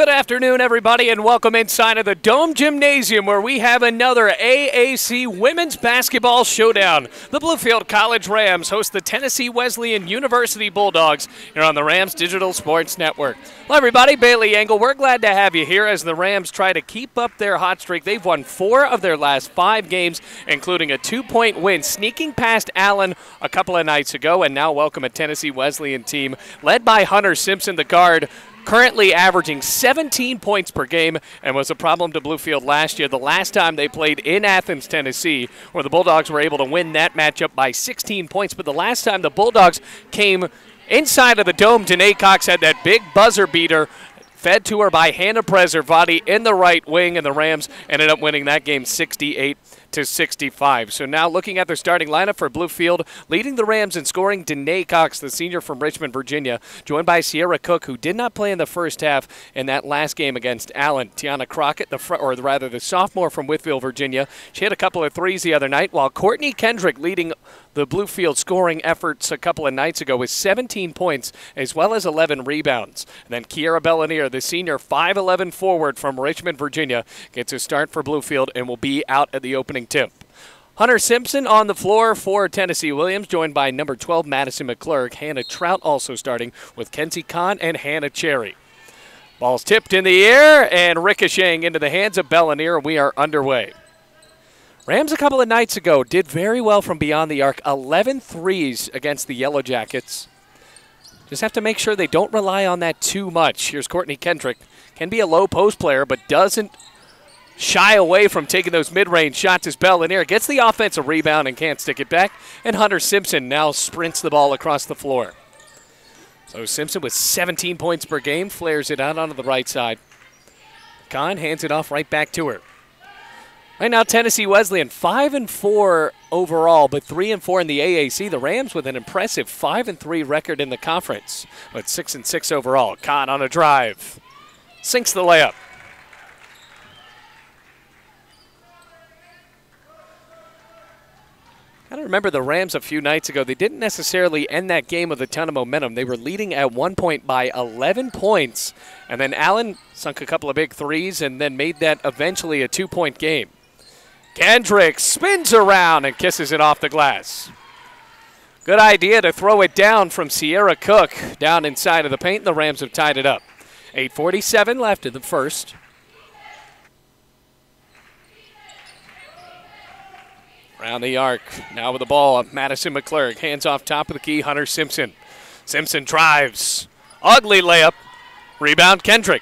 Good afternoon, everybody, and welcome inside of the Dome Gymnasium, where we have another AAC Women's Basketball Showdown. The Bluefield College Rams host the Tennessee Wesleyan University Bulldogs here on the Rams Digital Sports Network. Hello, everybody. Bailey Engel. We're glad to have you here as the Rams try to keep up their hot streak. They've won 4 of their last 5 games, including a 2-point win, sneaking past Allen a couple of nights ago, and now welcome a Tennessee Wesleyan team led by Hunter Simpson, the guard, currently averaging 17 points per game, and was a problem to Bluefield last year, the last time they played in Athens, Tennessee, where the Bulldogs were able to win that matchup by 16 points. But the last time the Bulldogs came inside of the Dome, Danae Cox had that big buzzer beater fed to her by Hannah Preservati in the right wing, and the Rams ended up winning that game 68-65. So now looking at their starting lineup for Bluefield, leading the Rams in scoring, Danae Cox, the senior from Richmond, Virginia, joined by Sierra Cook, who did not play in the first half in that last game against Allen. Tiana Crockett, the sophomore from Whitfield, Virginia, she hit a couple of threes the other night, while Courtney Kendrick leading the Bluefield scoring efforts a couple of nights ago with 17 points as well as 11 rebounds. And then Kiera Bellanier, the senior 5'11 forward from Richmond, Virginia, gets a start for Bluefield and will be out at the opening tip. Hunter Simpson on the floor for Tennessee Williams, joined by number 12 Madison McClurg. Hannah Trout also starting with Kenzie Kahn and Hannah Cherry. Ball's tipped in the air and ricocheting into the hands of Bellanier. We are underway. Rams a couple of nights ago did very well from beyond the arc, 11 threes against the Yellow Jackets. Just have to make sure they don't rely on that too much. Here's Courtney Kendrick. Can be a low post player, but doesn't shy away from taking those mid-range shots as Bellanier gets the offensive rebound and can't stick it back. And Hunter Simpson now sprints the ball across the floor. So Simpson with 17 points per game, flares it out onto the right side. Kahn hands it off right back to her. Right now, Tennessee Wesleyan 5-4 overall, but 3-4 in the AAC. The Rams with an impressive 5-3 record in the conference, but 6-6 overall. Kahn on a drive, sinks the layup. I remember the Rams a few nights ago. They didn't necessarily end that game with a ton of momentum. They were leading at one point by 11 points, and then Allen sunk a couple of big threes and then made that eventually a 2-point game. Kendrick spins around and kisses it off the glass. Good idea to throw it down from Sierra Cook down inside of the paint. The Rams have tied it up. 8:47 left in the first. Around the arc, now with the ball, Madison McClurg. Hands off top of the key, Hunter Simpson. Simpson drives. Ugly layup. Rebound, Kendrick.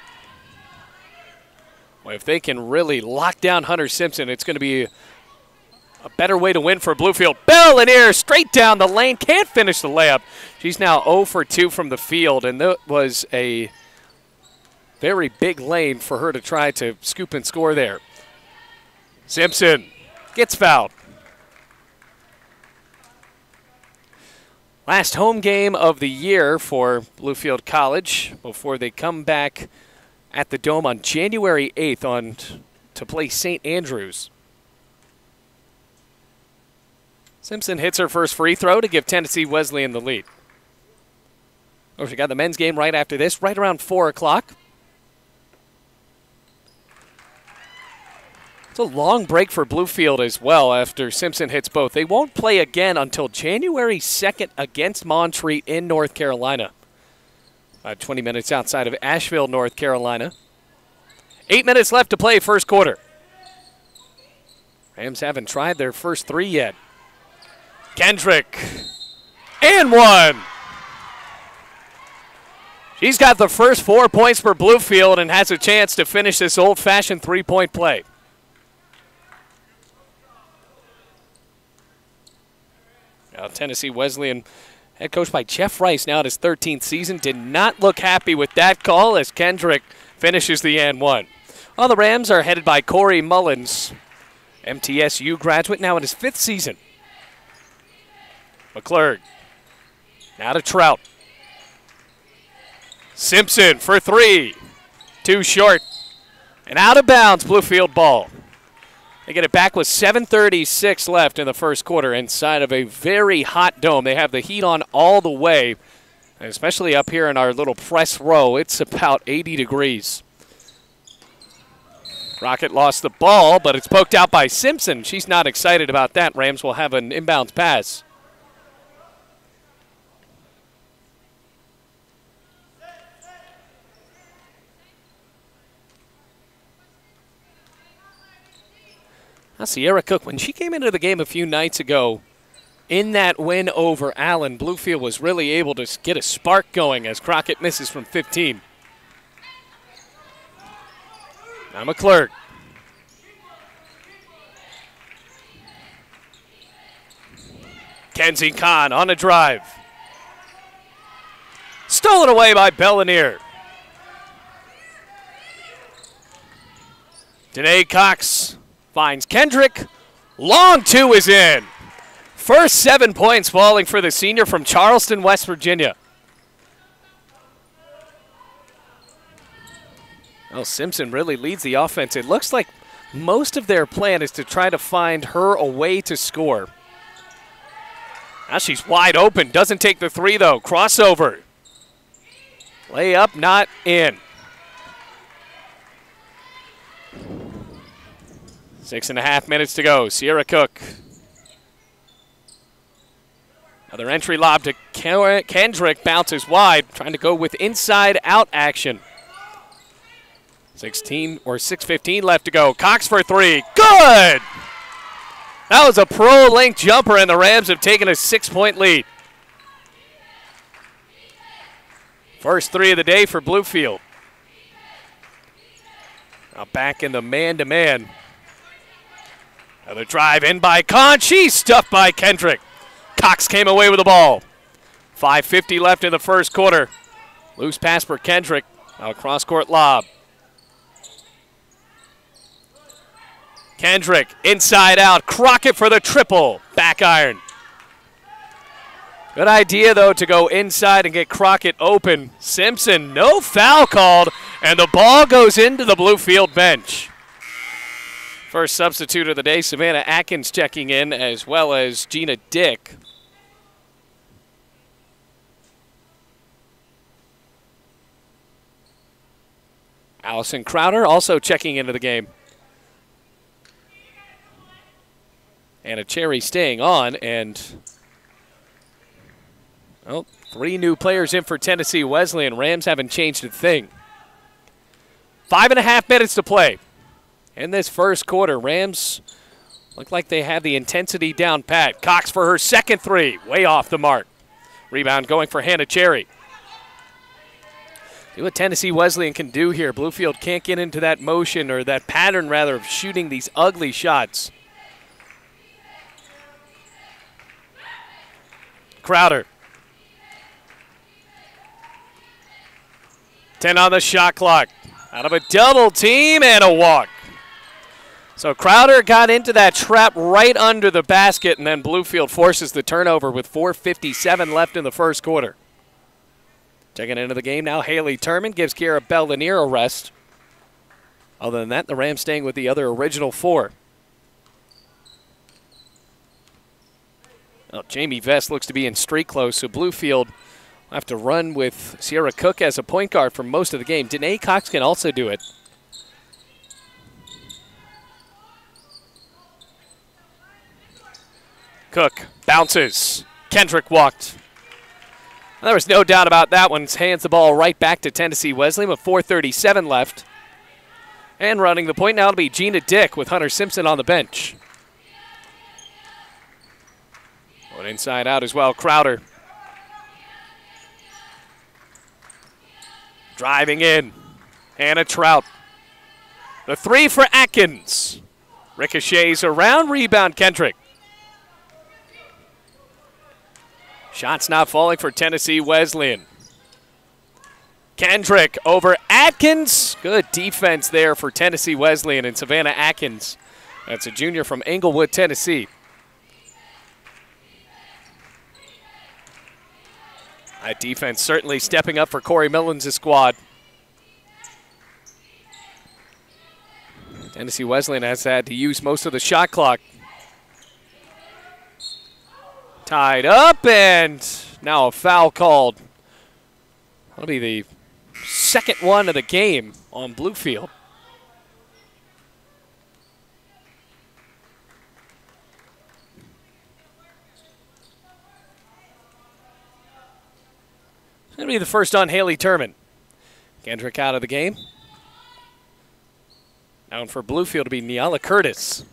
Well, if they can really lock down Hunter Simpson, it's going to be a better way to win for Bluefield. Bellanier straight down the lane. Can't finish the layup. She's now 0 for 2 from the field, and that was a very big lane for her to try to scoop and score there. Simpson gets fouled. Last home game of the year for Bluefield College before they come back at the Dome on January 8th to play St. Andrews. Simpson hits her first free throw to give Tennessee Wesleyan the lead. Oh, we got the men's game right after this, right around 4 o'clock. It's a long break for Bluefield as well after Simpson hits both. They won't play again until January 2nd against Montreat in North Carolina. About 20 minutes outside of Asheville, North Carolina. 8 minutes left to play first quarter. Rams haven't tried their first 3 yet. Kendrick. And 1. She's got the first 4 points for Bluefield and has a chance to finish this old-fashioned 3-point play. Now Tennessee Wesleyan, head coached by Jeff Rice, now in his 13th season, did not look happy with that call as Kendrick finishes the and 1. Well, the Rams are headed by Corey Mullins, MTSU graduate, now in his 5th season. McClurg, now to Trout. Simpson for 3, too short, and out of bounds, Bluefield ball. They get it back with 7:36 left in the first quarter inside of a very hot Dome. They have the heat on all the way, especially up here in our little press row. It's about 80 degrees. Crockett lost the ball, but it's poked out by Simpson. She's not excited about that. Rams will have an inbounds pass. Now, Sierra Cook, when she came into the game a few nights ago, in that win over Allen, Bluefield was really able to get a spark going as Crockett misses from 15. Now McClurg. Kenzie Kahn on a drive. Stolen away by Bellinier. Danae Cox finds Kendrick. Long two is in. First 7 points falling for the senior from Charleston, West Virginia. Well, Simpson really leads the offense. It looks like most of their plan is to try to find her a way to score. Now she's wide open. Doesn't take the three, though. Crossover. Layup not in. 6.5 minutes to go. Sierra Cook. Another entry lob to Kendrick. Bounces wide. Trying to go with inside-out action. 6:15 left to go. Cox for three. Good! That was a pro-length jumper, and the Rams have taken a 6-point lead. First three of the day for Bluefield. Now back in the man-to-man. Another drive in by Kahn. She's stuffed by Kendrick. Cox came away with the ball. 5:50 left in the first quarter. Loose pass for Kendrick. Now a cross-court lob. Kendrick inside out. Crockett for the triple. Back iron. Good idea, though, to go inside and get Crockett open. Simpson, no foul called, and the ball goes into the Bluefield bench. First substitute of the day, Savannah Atkins checking in, as well as Gina Dick. Allison Crowder also checking into the game. Anna Cherry staying on, and well, 3 new players in for Tennessee Wesleyan. Rams haven't changed a thing. 5.5 minutes to play. In this first quarter, Rams look like they have the intensity down pat. Cox for her second three, way off the mark. Rebound going for Hannah Cherry. See what Tennessee Wesleyan can do here. Bluefield can't get into that motion, or that pattern rather, of shooting these ugly shots. Crowder. 10 on the shot clock. Out of a double team and a walk. So Crowder got into that trap right under the basket, and then Bluefield forces the turnover with 4:57 left in the first quarter. Checking into the game now, Haley Turman gives Kiara Bellinier a rest. Other than that, the Rams staying with the other original 4. Well, Jamie Vest looks to be in street clothes, so Bluefield will have to run with Sierra Cook as a point guard for most of the game. Danae Cox can also do it. Cook bounces. Kendrick walked. There was no doubt about that one. Hands the ball right back to Tennessee Wesleyan with 4:37 left. And running the point now to be Gina Dick with Hunter Simpson on the bench. Going inside out as well, Crowder. Driving in, Hannah Trout. The three for Atkins. Ricochets around, rebound Kendrick. Shots not falling for Tennessee Wesleyan. Kendrick over Atkins. Good defense there for Tennessee Wesleyan and Savannah Atkins. That's a junior from Englewood, Tennessee. That defense certainly stepping up for Corey Millens' squad. Tennessee Wesleyan has had to use most of the shot clock. Tied up, and now a foul called. That'll be the second one of the game on Bluefield. That'll be the first on Haley Turman. Kendrick out of the game. Down for Bluefield to be Niala Curtis.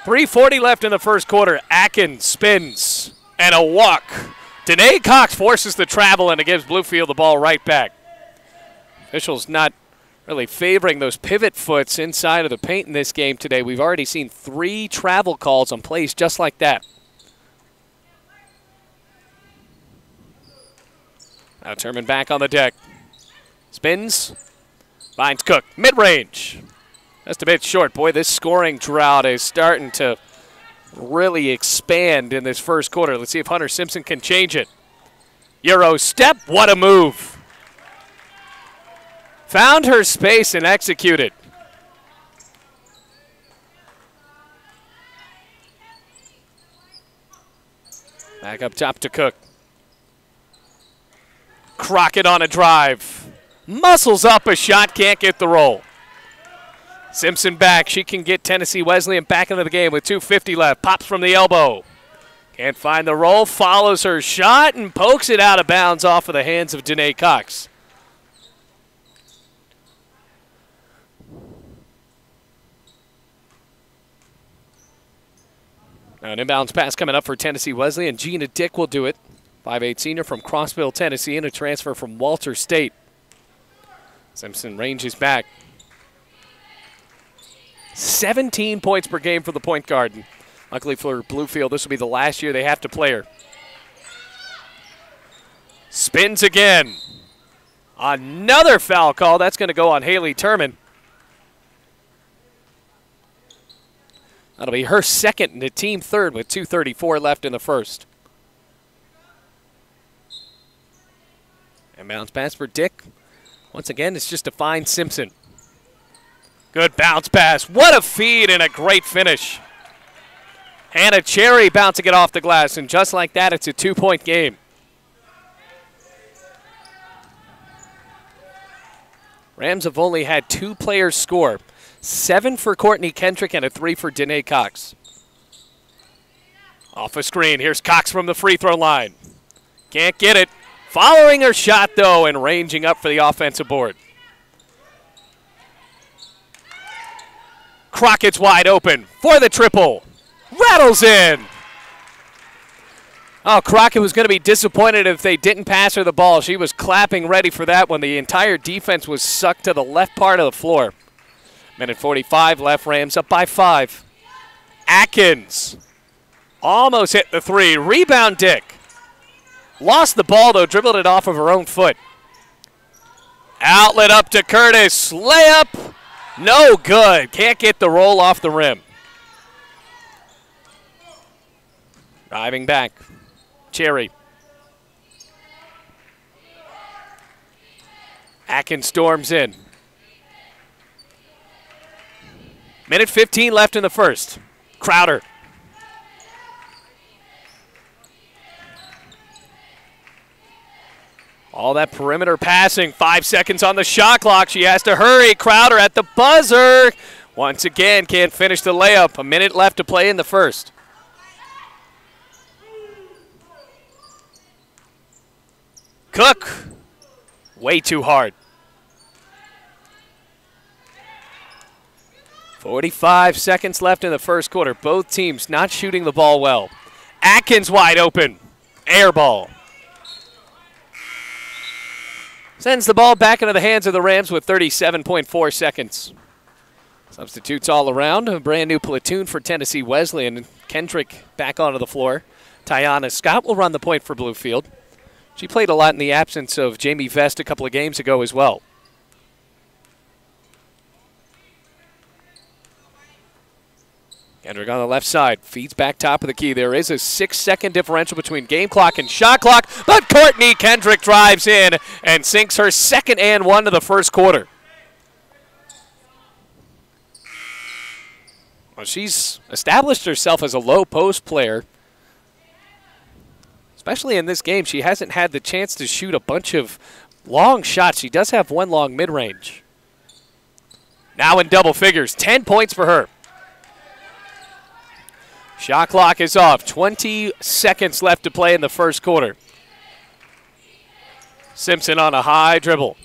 3:40 left in the first quarter. Atkins spins and a walk. Danae Cox forces the travel and it gives Bluefield the ball right back. Officials not really favoring those pivot foots inside of the paint in this game today. We've already seen 3 travel calls on plays just like that. Now Turman back on the deck. Spins. Finds Cook. Mid-range. Just a bit short. Boy, this scoring drought is starting to really expand in this first quarter. Let's see if Hunter Simpson can change it. Euro step. What a move. Found her space and executed. Back up top to Cook. Crockett on a drive. Muscles up a shot, can't get the roll. Simpson back. She can get Tennessee Wesleyan back into the game with 2:50 left. Pops from the elbow. Can't find the roll. Follows her shot and pokes it out of bounds off of the hands of Danae Cox. Now an inbounds pass coming up for Tennessee Wesleyan. Gina Dick will do it. 5'8" senior from Crossville, Tennessee, and a transfer from Walter State. Simpson ranges back. 17 points per game for the point guard. And luckily for Bluefield, this will be the last year they have to play her. Spins again. Another foul call. That's going to go on Haley Turman. That'll be her second and the team third with 2:34 left in the first. And bounce pass for Dick. Once again, it's just to find Simpson. Good bounce pass. What a feed and a great finish. Hannah Cherry bouncing it off the glass, and just like that, it's a 2-point game. Rams have only had 2 players score. 7 for Courtney Kendrick and a 3 for Danae Cox. Off a screen. Here's Cox from the free throw line. Can't get it. Following her shot, though, and ranging up for the offensive board. Crockett's wide open for the triple. Rattles in. Oh, Crockett was going to be disappointed if they didn't pass her the ball. She was clapping ready for that when the entire defense was sucked to the left part of the floor. Minute 45 left, Rams up by 5. Atkins almost hit the 3. Rebound Dick. Lost the ball, though, dribbled it off of her own foot. Outlet up to Curtis. Layup. No good. Can't get the roll off the rim. Driving back. Cherry. Atkins storms in. Minute 15 left in the first. Crowder. All that perimeter passing. 5 seconds on the shot clock. She has to hurry. Crowder at the buzzer. Once again, can't finish the layup. A minute left to play in the first. Cook. Way too hard. 45 seconds left in the first quarter. Both teams not shooting the ball well. Atkins wide open. Air ball. Sends the ball back into the hands of the Rams with 37.4 seconds. Substitutes all around. A brand new platoon for Tennessee Wesleyan. Kendrick back onto the floor. Tiana Scott will run the point for Bluefield. She played a lot in the absence of Jamie Vest a couple of games ago as well. Kendrick on the left side, feeds back top of the key. There is a 6-second differential between game clock and shot clock, but Courtney Kendrick drives in and sinks her second and 1 to the first quarter. Well, she's established herself as a low post player. Especially in this game, she hasn't had the chance to shoot a bunch of long shots. She does have one long mid-range. Now in double figures, 10 points for her. Shot clock is off. 20 seconds left to play in the first quarter. Simpson on a high dribble.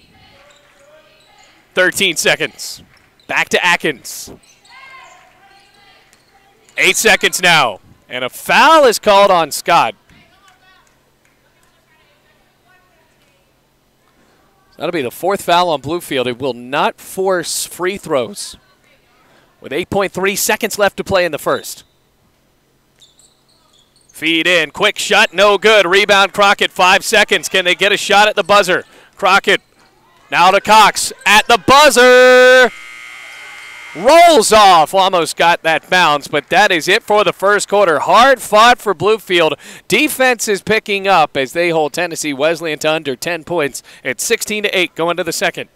13 seconds. Back to Atkins. 8 seconds now. And a foul is called on Scott. That'll be the fourth foul on Bluefield. It will not force free throws. With 8.3 seconds left to play in the first. Feed in, quick shot, no good. Rebound Crockett, 5 seconds. Can they get a shot at the buzzer? Crockett now to Cox at the buzzer. Rolls off, almost got that bounce, but that is it for the first quarter. Hard fought for Bluefield. Defense is picking up as they hold Tennessee Wesleyan to under 10 points. It's 16-8 going to the second.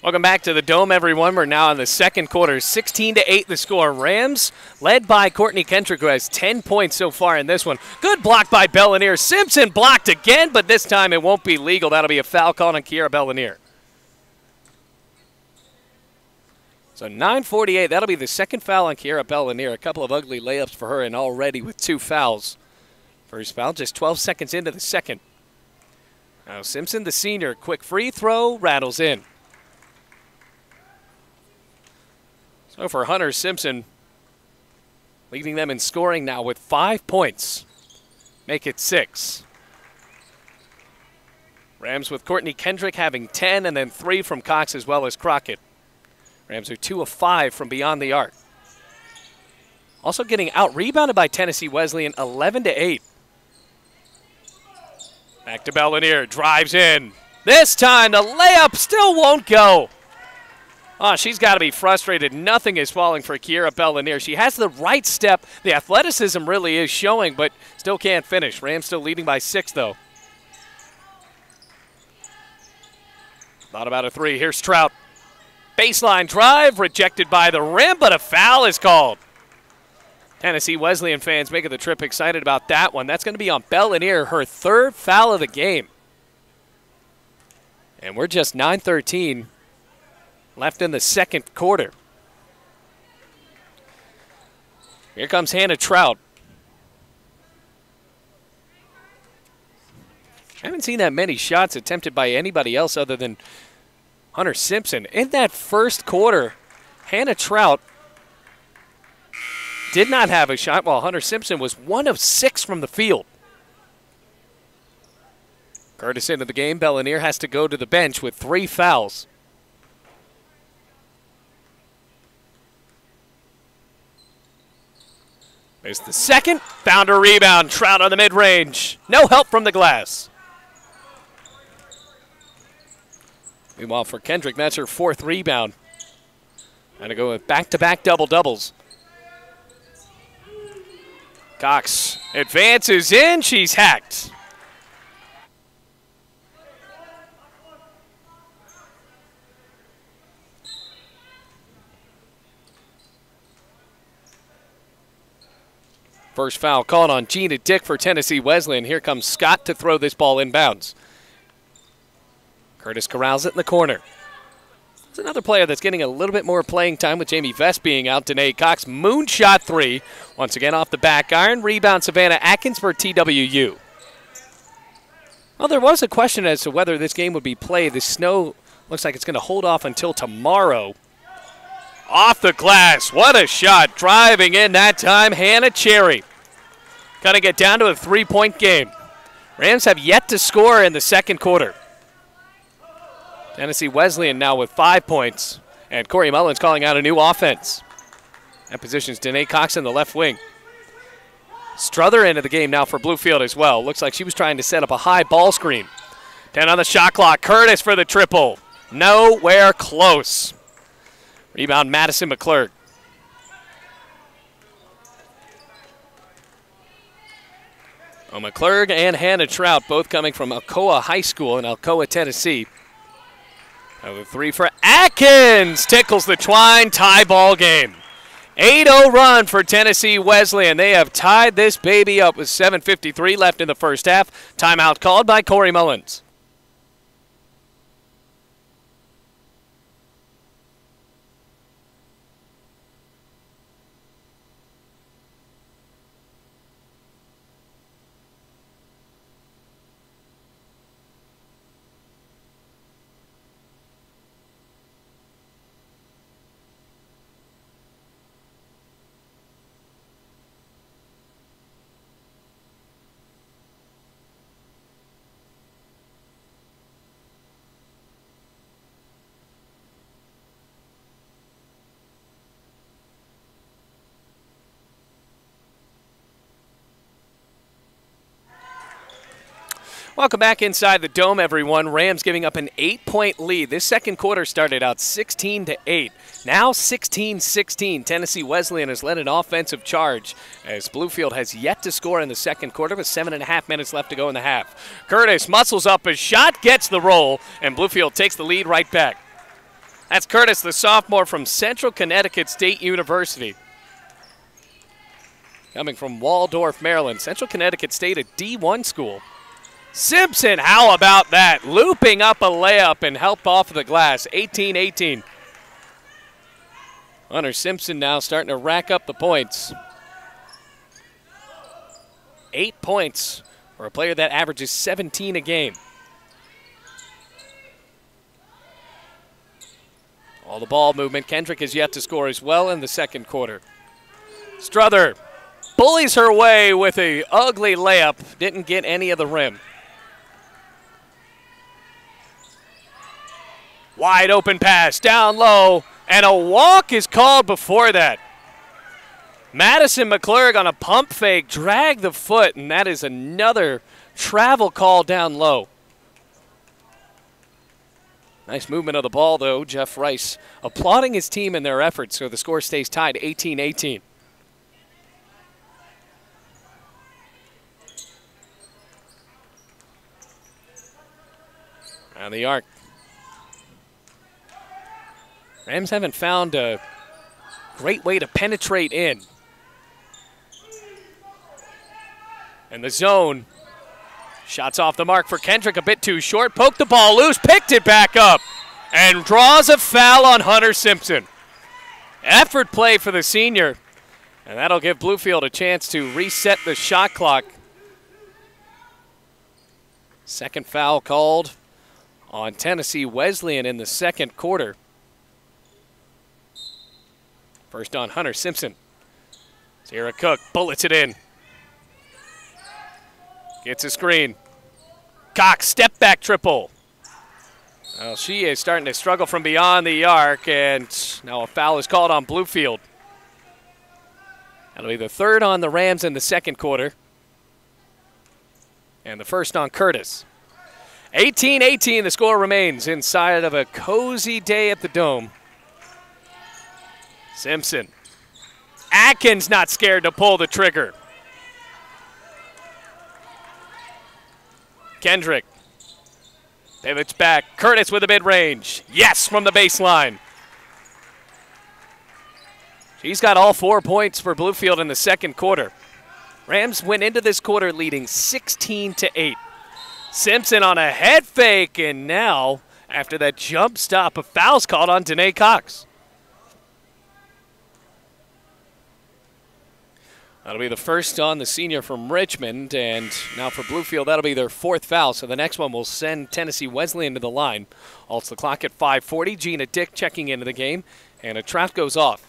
Welcome back to the Dome, everyone. We're now in the second quarter. 16-8 the score. Rams led by Courtney Kendrick, who has 10 points so far in this one. Good block by Bellinier. Simpson blocked again, but this time it won't be legal. That'll be a foul call on Kiera Bellinier. So 9:48. That'll be the second foul on Kiera Bellinier. A couple of ugly layups for her, and already with 2 fouls. First foul just 12 seconds into the second. Now Simpson, the senior, quick free throw, rattles in. So for Hunter Simpson, leading them in scoring now with 5 points. Make it 6. Rams with Courtney Kendrick having 10 and then 3 from Cox as well as Crockett. Rams are 2 of 5 from beyond the arc. Also getting out-rebounded by Tennessee Wesleyan 11-8. Back to Bellinier, drives in. This time the layup still won't go. Oh, she's got to be frustrated. Nothing is falling for Kiera Bellinier. She has the right step. The athleticism really is showing, but still can't finish. Rams still leading by 6, though. Thought about a 3. Here's Trout. Baseline drive, rejected by the rim, but a foul is called. Tennessee Wesleyan fans making the trip excited about that one. That's going to be on Bellinier, her 3rd foul of the game. And we're just 9:13 left in the second quarter. Here comes Hannah Trout. I haven't seen that many shots attempted by anybody else other than Hunter Simpson. In that first quarter, Hannah Trout did not have a shot, while Hunter Simpson was 1 of 6 from the field. Curtis into the game. Bellinier has to go to the bench with 3 fouls. There's the second. Found a rebound. Trout on the mid-range. No help from the glass. Meanwhile, for Kendrick, that's her 4th rebound. And to go with back-to-back double-doubles. Cox advances in. She's hacked. First foul called on Gina Dick for Tennessee Wesleyan. Here comes Scott to throw this ball inbounds. Curtis corrals it in the corner. It's another player that's getting a little bit more playing time with Jamie Vest being out. Danae Cox, moonshot three. Once again off the back iron. Rebound Savannah Atkins for TWU. Well, there was a question as to whether this game would be played. The snow looks like it's going to hold off until tomorrow. Off the glass. What a shot. Driving in that time, Hannah Cherry. Got to get down to a three-point game. Rams have yet to score in the second quarter. Tennessee Wesleyan now with 5 points. And Corey Mullins calling out a new offense. That positions Danae Cox in the left wing. Struther into the game now for Bluefield as well. Looks like she was trying to set up a high ball screen. 10 on the shot clock. Curtis for the triple. Nowhere close. Rebound Madison McClurg. Well, McClurg and Hannah Trout both coming from Alcoa High School in Alcoa, Tennessee. Another three for Atkins. Tickles the twine. Tie ball game. 8-0 run for Tennessee Wesleyan. They have tied this baby up with 7:53 left in the first half. Timeout called by Corey Mullins. Welcome back inside the dome, everyone. Rams giving up an 8-point lead. This second quarter started out 16-8. Now 16-16. Tennessee Wesleyan has led an offensive charge as Bluefield has yet to score in the second quarter with 7.5 minutes left to go in the half. Curtis muscles up his shot, gets the roll, and Bluefield takes the lead right back. That's Curtis, the sophomore from Central Connecticut State University. Coming from Waldorf, Maryland. Central Connecticut State, a D1 school. Simpson, how about that? Looping up a layup and helped off the glass. 18-18. Hunter Simpson now starting to rack up the points. 8 points for a player that averages 17 a game. All the ball movement. Kendrick is yet to score as well in the second quarter. Struther bullies her way with an ugly layup. Didn't get any of the rim. Wide open pass, down low, and a walk is called before that. Madison McClurg on a pump fake, dragged the foot, and that is another travel call down low. Nice movement of the ball, though. Jeff Rice applauding his team in their efforts, so the score stays tied 18-18. On the arc. Rams haven't found a great way to penetrate in. And the zone. Shots off the mark for Kendrick, a bit too short. Poked the ball loose, picked it back up, and draws a foul on Hunter Simpson. Effort play for the senior, and that'll give Bluefield a chance to reset the shot clock. Second foul called on Tennessee Wesleyan in the second quarter. First on Hunter Simpson. Sierra Cook bullets it in. Gets a screen. Cox, step back triple. Well, she is starting to struggle from beyond the arc, and now a foul is called on Bluefield. That'll be the third on the Rams in the second quarter. And the first on Curtis. 18-18, the score remains inside of a cozy day at the Dome. Simpson. Atkins not scared to pull the trigger. Kendrick pivots back. Curtis with a mid-range. Yes, from the baseline. She's got all 4 points for Bluefield in the second quarter. Rams went into this quarter leading 16-8. Simpson on a head fake, and now After that jump stop, a foul's called on Danae Cox. That'll be the first on the senior from Richmond, and now for Bluefield, that'll be their 4th foul. So the next one will send Tennessee Wesleyan to the line. Halts the clock at 5:40. Gina Dick checking into the game, and a trap goes off.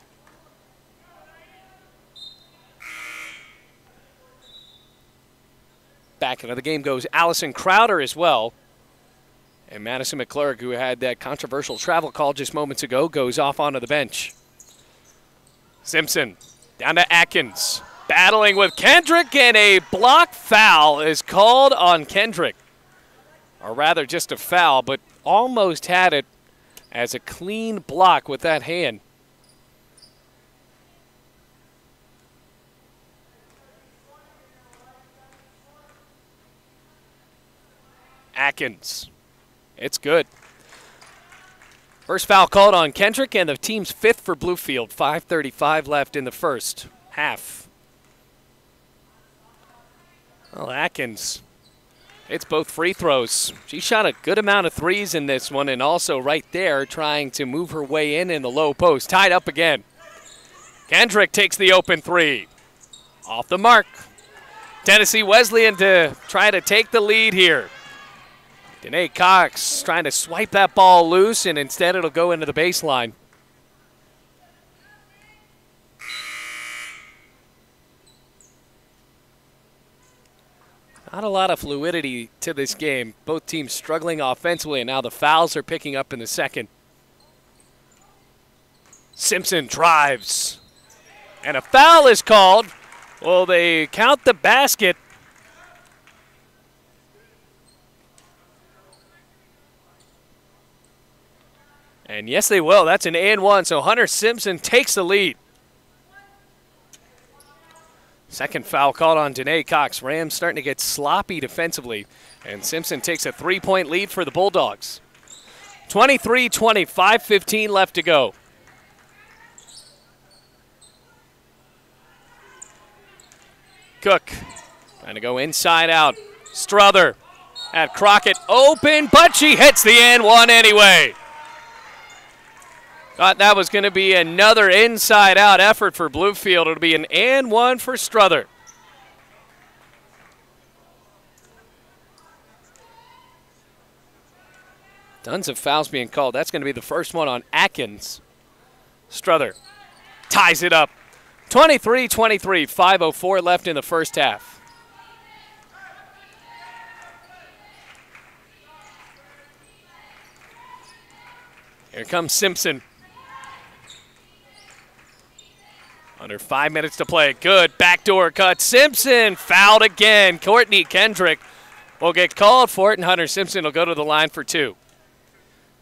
Back into the game goes Allison Crowder as well. And Madison McClurg, who had that controversial travel call just moments ago, goes off onto the bench. Simpson down to Atkins. Battling with Kendrick, and a block foul is called on Kendrick. Or rather, just a foul, but almost had it as a clean block with that hand. Atkins. It's good. First foul called on Kendrick, and the team's 5th for Bluefield. 5:35 left in the first half. Well, Atkins, it's both free throws. She shot a good amount of threes in this one, and also right there trying to move her way in the low post. Tied up again. Kendrick takes the open 3. Off the mark. Tennessee Wesleyan to try to take the lead here. Danae Cox trying to swipe that ball loose, and instead it'll go into the baseline. Not a lot of fluidity to this game. Both teams struggling offensively, and now the fouls are picking up in the second. Simpson drives, and a foul is called. Well, they count the basket. And yes, they will. That's an and-1, so Hunter Simpson takes the lead. Second foul called on Danae Cox. Rams starting to get sloppy defensively, and Simpson takes a 3-point lead for the Bulldogs. 23-20, 5:15 left to go. Cook trying to go inside out. Strother had Crockett open, but she hits the and-1 anyway. Thought that was going to be another inside-out effort for Bluefield. It'll be an and-1 for Strother. Tons of fouls being called. That's going to be the first one on Atkins. Strother ties it up. 23-23, 5:04 left in the first half. Here comes Simpson. Under 5 minutes to play. Good backdoor cut. Simpson fouled again. Courtney Kendrick will get called for it, and Hunter Simpson will go to the line for 2.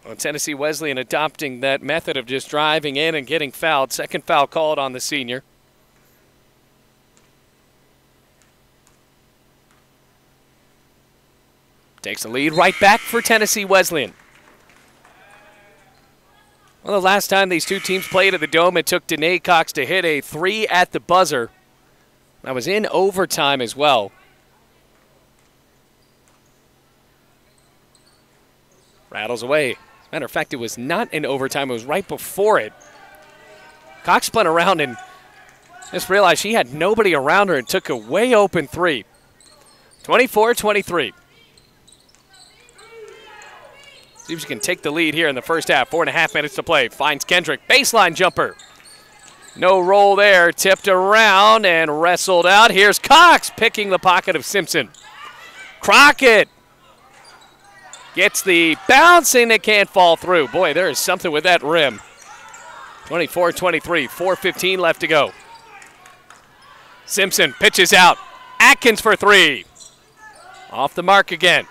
Well, Tennessee Wesleyan adopting that method of just driving in and getting fouled. Second foul called on the senior. Takes the lead right back for Tennessee Wesleyan. Well, the last time these two teams played at the Dome, it took Danae Cox to hit a 3 at the buzzer. That was in overtime as well. Rattles away. As a matter of fact, it was not in overtime. It was right before it. Cox spun around and just realized she had nobody around her and took a way open 3. 24-23. See if she can take the lead here in the first half. 4.5 minutes to play. Finds Kendrick. Baseline jumper. No roll there. Tipped around and wrestled out. Here's Cox picking the pocket of Simpson. Crockett gets the bouncing. It can't fall through. Boy, there is something with that rim. 24-23. 4:15 left to go. Simpson pitches out. Atkins for 3. Off the mark again.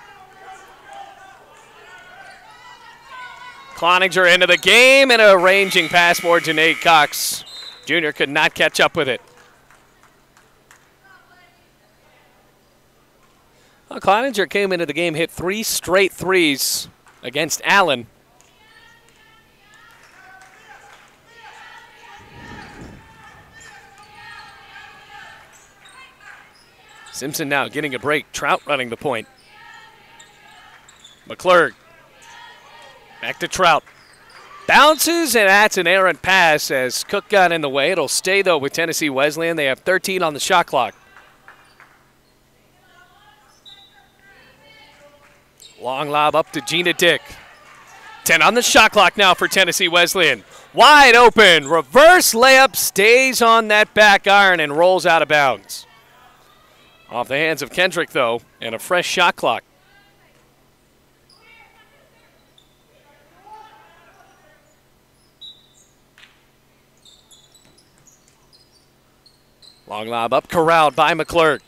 Cloninger into the game, and a ranging pass for Danae Cox. Junior could not catch up with it. Well, Cloninger came into the game, hit 3 straight threes against Allen. Simpson now getting a break. Trout running the point. McClurg Back to Trout. Bounces, and that's an errant pass as Cook got in the way. It'll stay, though, with Tennessee Wesleyan. They have 13 on the shot clock. Long lob up to Gina Dick. 10 on the shot clock now for Tennessee Wesleyan. Wide open. Reverse layup stays on that back iron and rolls out of bounds. Off the hands of Kendrick, though, and a fresh shot clock. Long lob up, corralled by McClurg.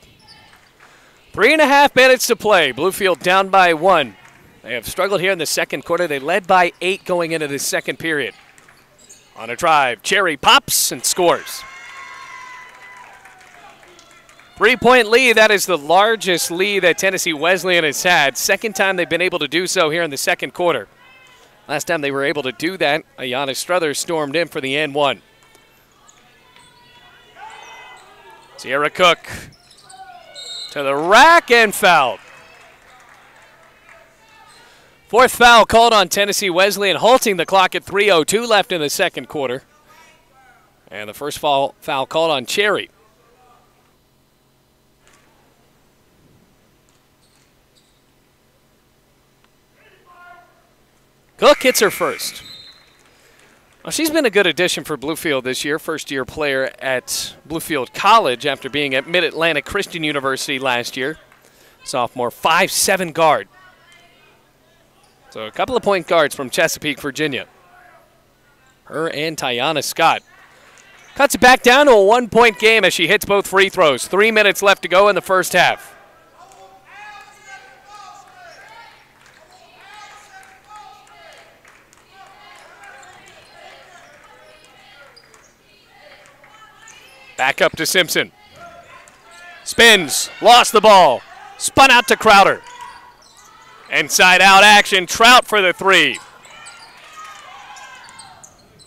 3.5 minutes to play. Bluefield down by 1. They have struggled here in the second quarter. They led by 8 going into the second period. On a drive, Cherry pops and scores. 3-point lead. That is the largest lead that Tennessee Wesleyan has had. Second time they've been able to do so here in the second quarter. Last time they were able to do that, Ayanna Struthers stormed in for the and one. Sierra Cook to the rack and fouled. Fourth foul called on Tennessee Wesleyan, halting the clock at 3:02 left in the second quarter. And the first foul called on Cherry. Cook hits her first. Well, she's been a good addition for Bluefield this year, first-year player at Bluefield College after being at Mid-Atlantic Christian University last year. Sophomore, 5'7" guard. So a couple of point guards from Chesapeake, Virginia. Her and Tiana Scott. Cuts it back down to a 1-point game as she hits both free throws. 3 minutes left to go in the first half. Back up to Simpson. Spins, lost the ball. Spun out to Crowder. Inside out action, Trout for the three.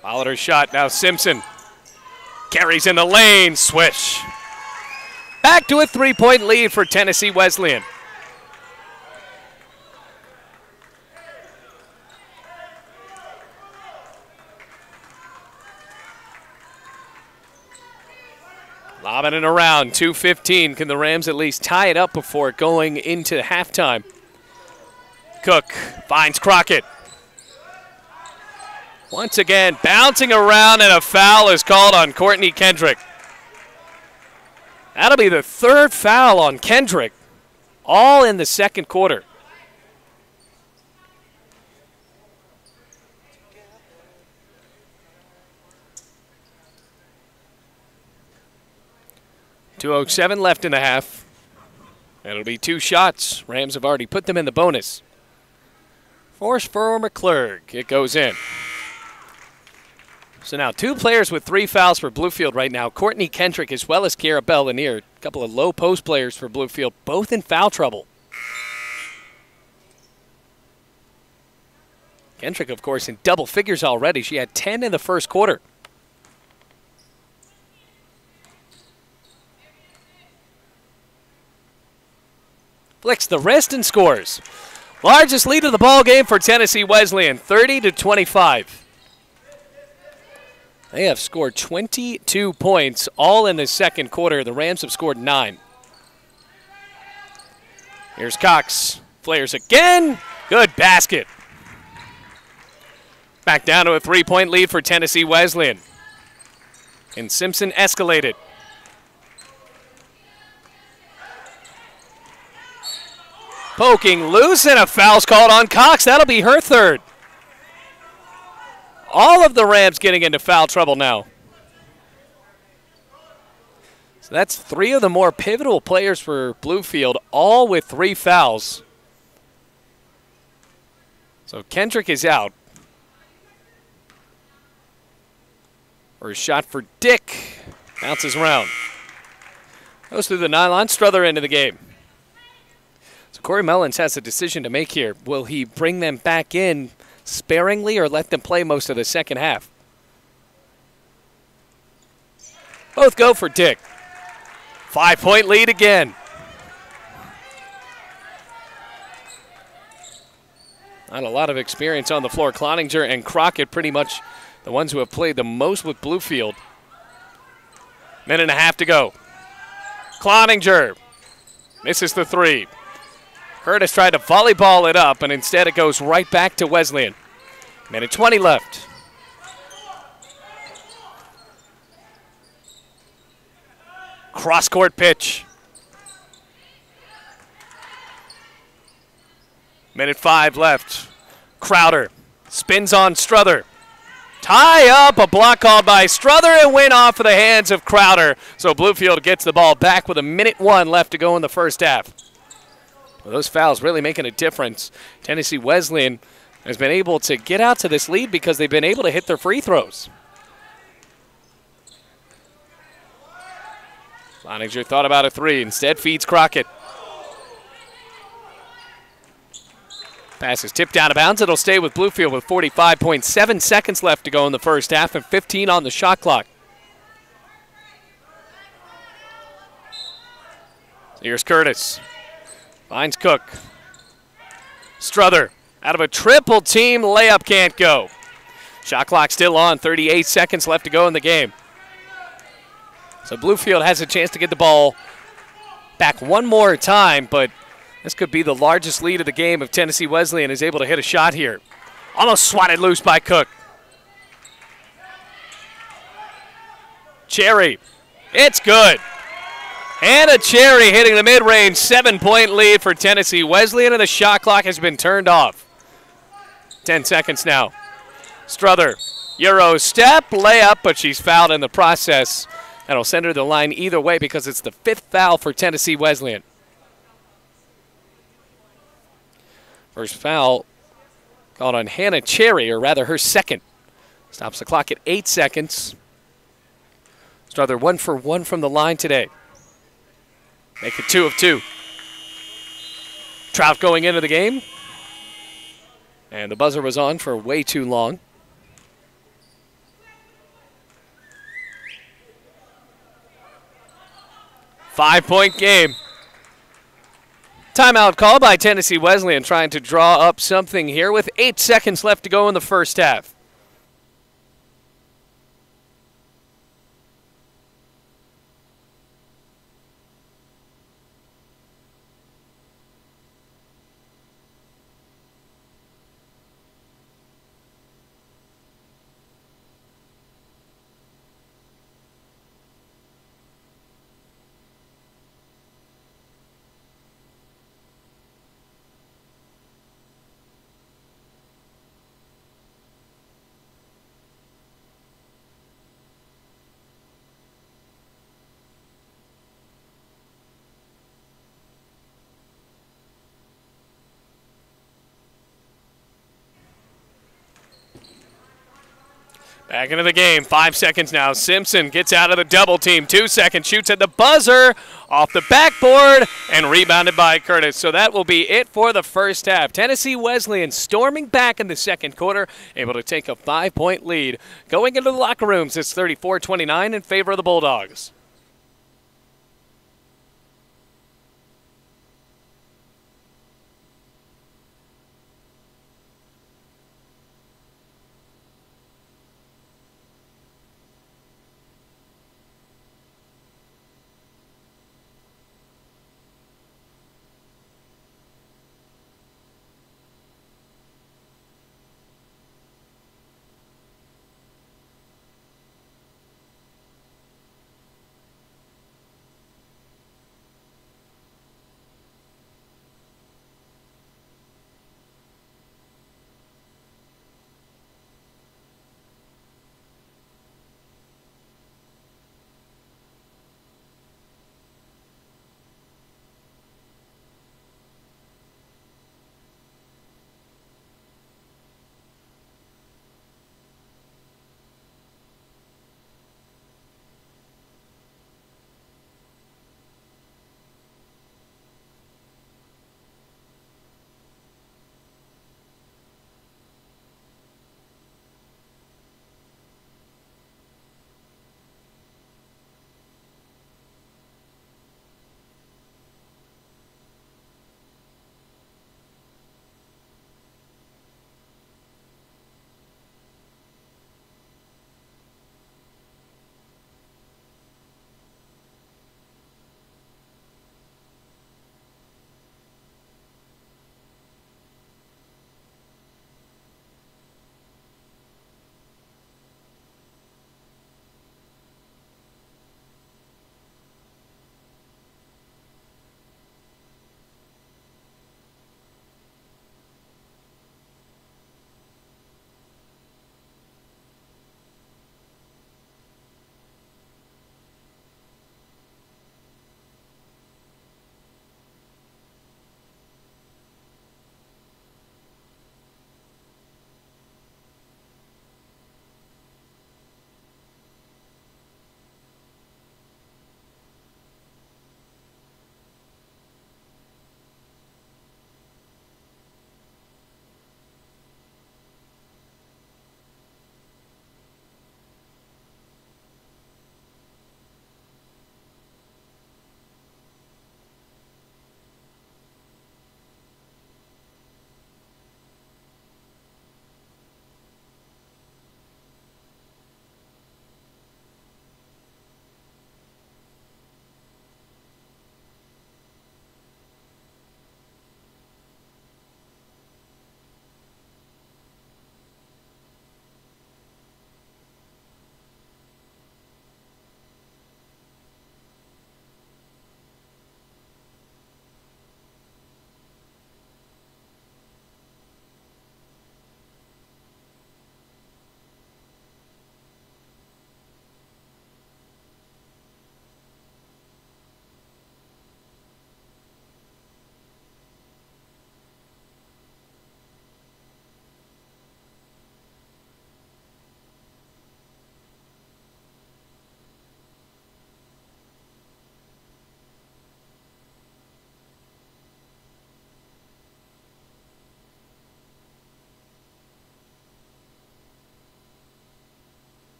Followed her shot, now Simpson. Carries in the lane, swish. Back to a 3-point lead for Tennessee Wesleyan. Lobbing it around, 2:15. Can the Rams at least tie it up before going into halftime? Cook finds Crockett. Once again, bouncing around, and a foul is called on Courtney Kendrick. That'll be the third foul on Kendrick, all in the second quarter. .207 left in the half. It'll be 2 shots. Rams have already put them in the bonus. Force for McClurg. It goes in. So now 2 players with 3 fouls for Bluefield right now. Courtney Kendrick as well as Kiera Bell Lanier. A couple of low post players for Bluefield, both in foul trouble. Kendrick, of course, in double figures already. She had 10 in the first quarter. Flicks the wrist and scores. Largest lead of the ball game for Tennessee Wesleyan, 30-25. They have scored 22 points, all in the second quarter. The Rams have scored 9. Here's Cox. Flares again. Good basket. Back down to a 3-point lead for Tennessee Wesleyan. And Simpson escalated. Poking loose, and a foul's called on Cox. That'll be her third. All of the Rams getting into foul trouble now. So that's 3 of the more pivotal players for Bluefield, all with 3 fouls. So Kendrick is out. First shot for Dick. Bounces around. Goes through the nylon. Struther into the game. So Corey Mullins has a decision to make here. Will he bring them back in sparingly or let them play most of the second half? Both go for Dick. 5-point lead again. Not a lot of experience on the floor. Cloninger and Crockett pretty much the ones who have played the most with Bluefield. Minute and a half to go. Cloninger misses the three. Curtis tried to volleyball it up, and instead it goes right back to Wesleyan. Minute 20 left. Cross-court pitch. Minute 5 left. Crowder spins on Struther. Tie up, a block called by Struther, and went off of the hands of Crowder. So Bluefield gets the ball back with a minute 1 left to go in the first half. Well, those fouls really making a difference. Tennessee Wesleyan has been able to get out to this lead because they've been able to hit their free throws. Cloninger thought about a three, instead feeds Crockett. Pass is tipped out of bounds. It'll stay with Bluefield with 45.7 seconds left to go in the first half and 15 on the shot clock. Here's Curtis. Finds Cook. Struther out of a triple team. Layup can't go. Shot clock still on. 38 seconds left to go in the game. So Bluefield has a chance to get the ball back one more time, but this could be the largest lead of the game if Tennessee Wesleyan is able to hit a shot here. Almost swatted loose by Cook. Cherry. It's good. Hannah Cherry hitting the mid-range, 7-point lead for Tennessee Wesleyan, and the shot clock has been turned off. 10 seconds now. Struther, Euro step, layup, but she's fouled in the process. That'll send her to the line either way because it's the 5th foul for Tennessee Wesleyan. First foul called on Hannah Cherry, or rather her second. Stops the clock at 8 seconds. Struther 1 for 1 from the line today. Make it 2 of 2. Trout going into the game. And the buzzer was on for way too long. Five-point game. Timeout call by Tennessee Wesleyan, trying to draw up something here with 8 seconds left to go in the first half. Back into the game, 5 seconds now. Simpson gets out of the double team, 2 seconds, shoots at the buzzer, off the backboard, and rebounded by Curtis. So that will be it for the first half. Tennessee Wesleyan storming back in the second quarter, able to take a 5-point lead. Going into the locker rooms, it's 34-29 in favor of the Bulldogs.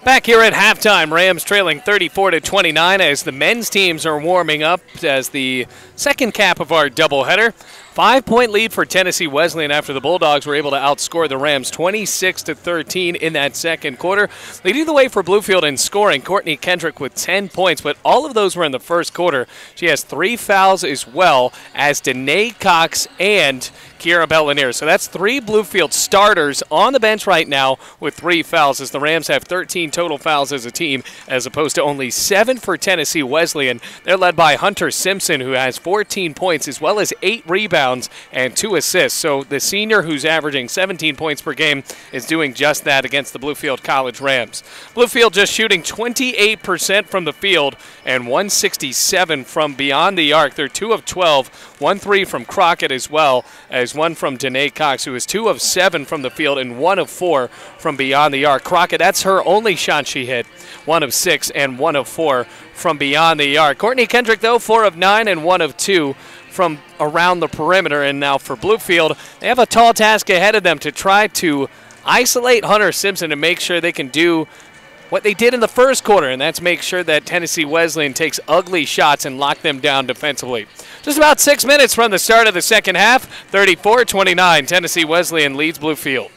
Back here at halftime, Rams trailing 34-29 as the men's teams are warming up as the second cap of our doubleheader. 5-point lead for Tennessee Wesleyan after the Bulldogs were able to outscore the Rams 26-13 in that second quarter. Leading the way for Bluefield in scoring, Courtney Kendrick with 10 points, but all of those were in the first quarter. She has 3 fouls as well as Danae Cox and Kiera Bellinier. So that's 3 Bluefield starters on the bench right now with 3 fouls, as the Rams have 13 total fouls as a team as opposed to only 7 for Tennessee Wesleyan. They're led by Hunter Simpson, who has 14 points as well as 8 rebounds and 2 assists. So the senior, who's averaging 17 points per game, is doing just that against the Bluefield College Rams. Bluefield just shooting 28% from the field and 167 from beyond the arc. They're 2 of 12, 1 3 from Crockett as well as 1 from Danae Cox, who is 2 of 7 from the field and 1 of 4 from beyond the arc. Crockett, that's her only shot she hit, 1 of 6 and 1 of 4 from beyond the arc. Courtney Kendrick, though, 4 of 9 and 1 of 2 from around the perimeter. And now for Bluefield, they have a tall task ahead of them to try to isolate Hunter Simpson and make sure they can do what they did in the first quarter, and that's make sure that Tennessee Wesleyan takes ugly shots and lock them down defensively. Just about 6 minutes from the start of the second half, 34-29, Tennessee Wesleyan leads Bluefield.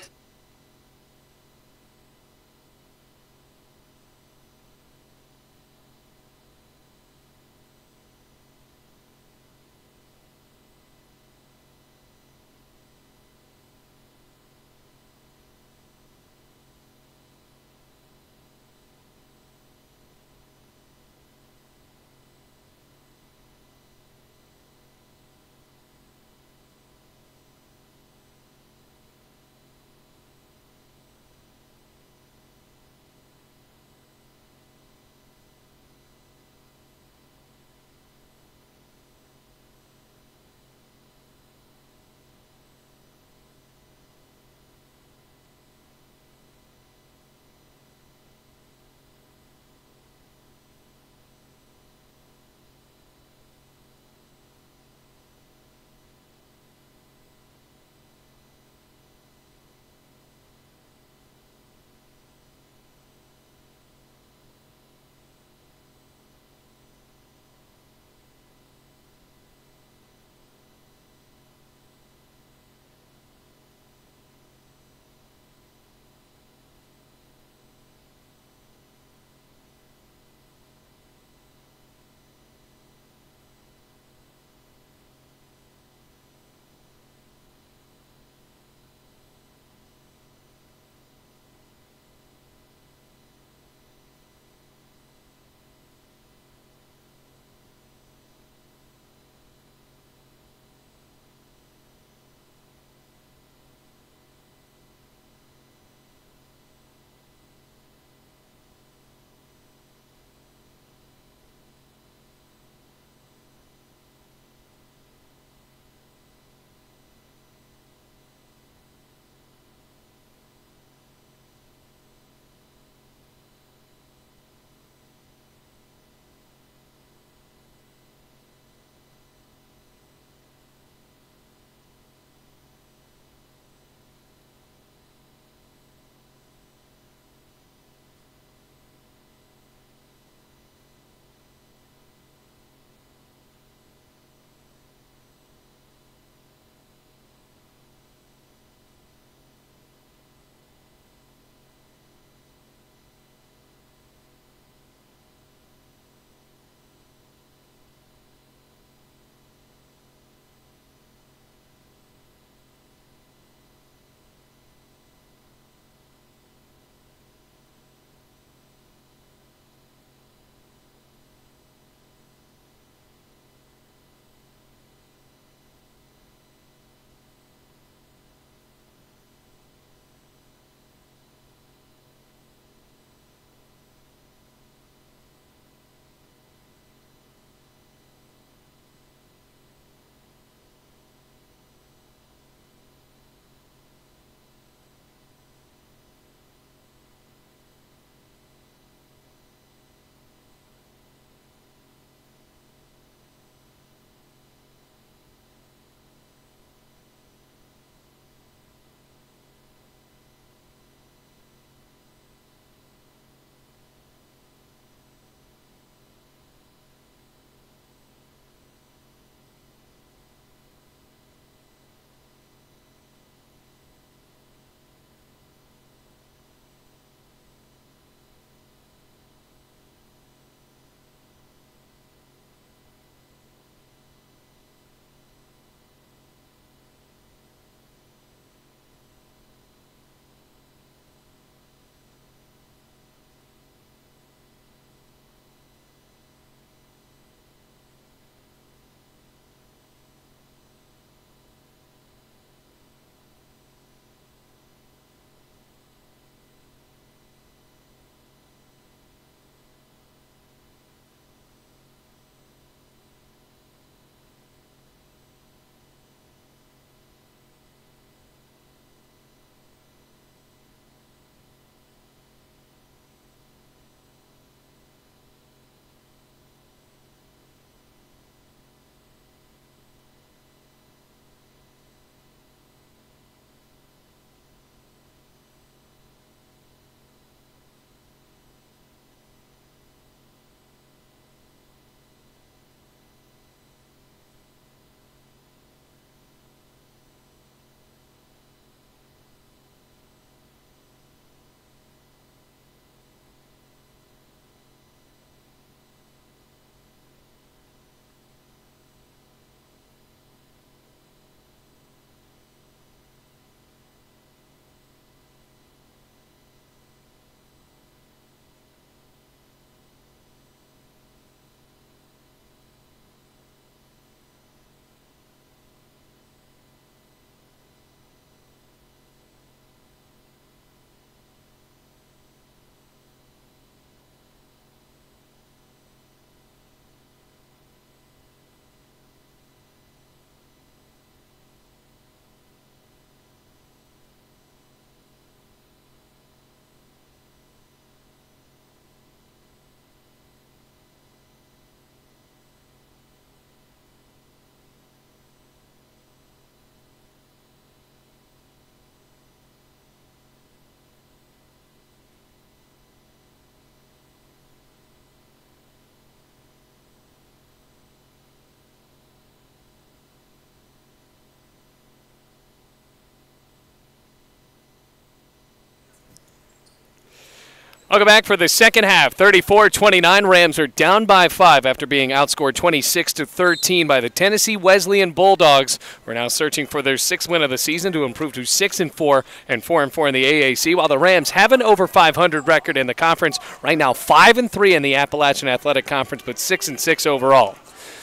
Welcome back for the second half. 34-29. Rams are down by 5 after being outscored 26-13 by the Tennessee Wesleyan Bulldogs. We're now searching for their 6th win of the season to improve to 6-4 and 4-4 in the AAC, while the Rams have an over 500 record in the conference. Right now 5-3 in the Appalachian Athletic Conference, but 6-6 overall.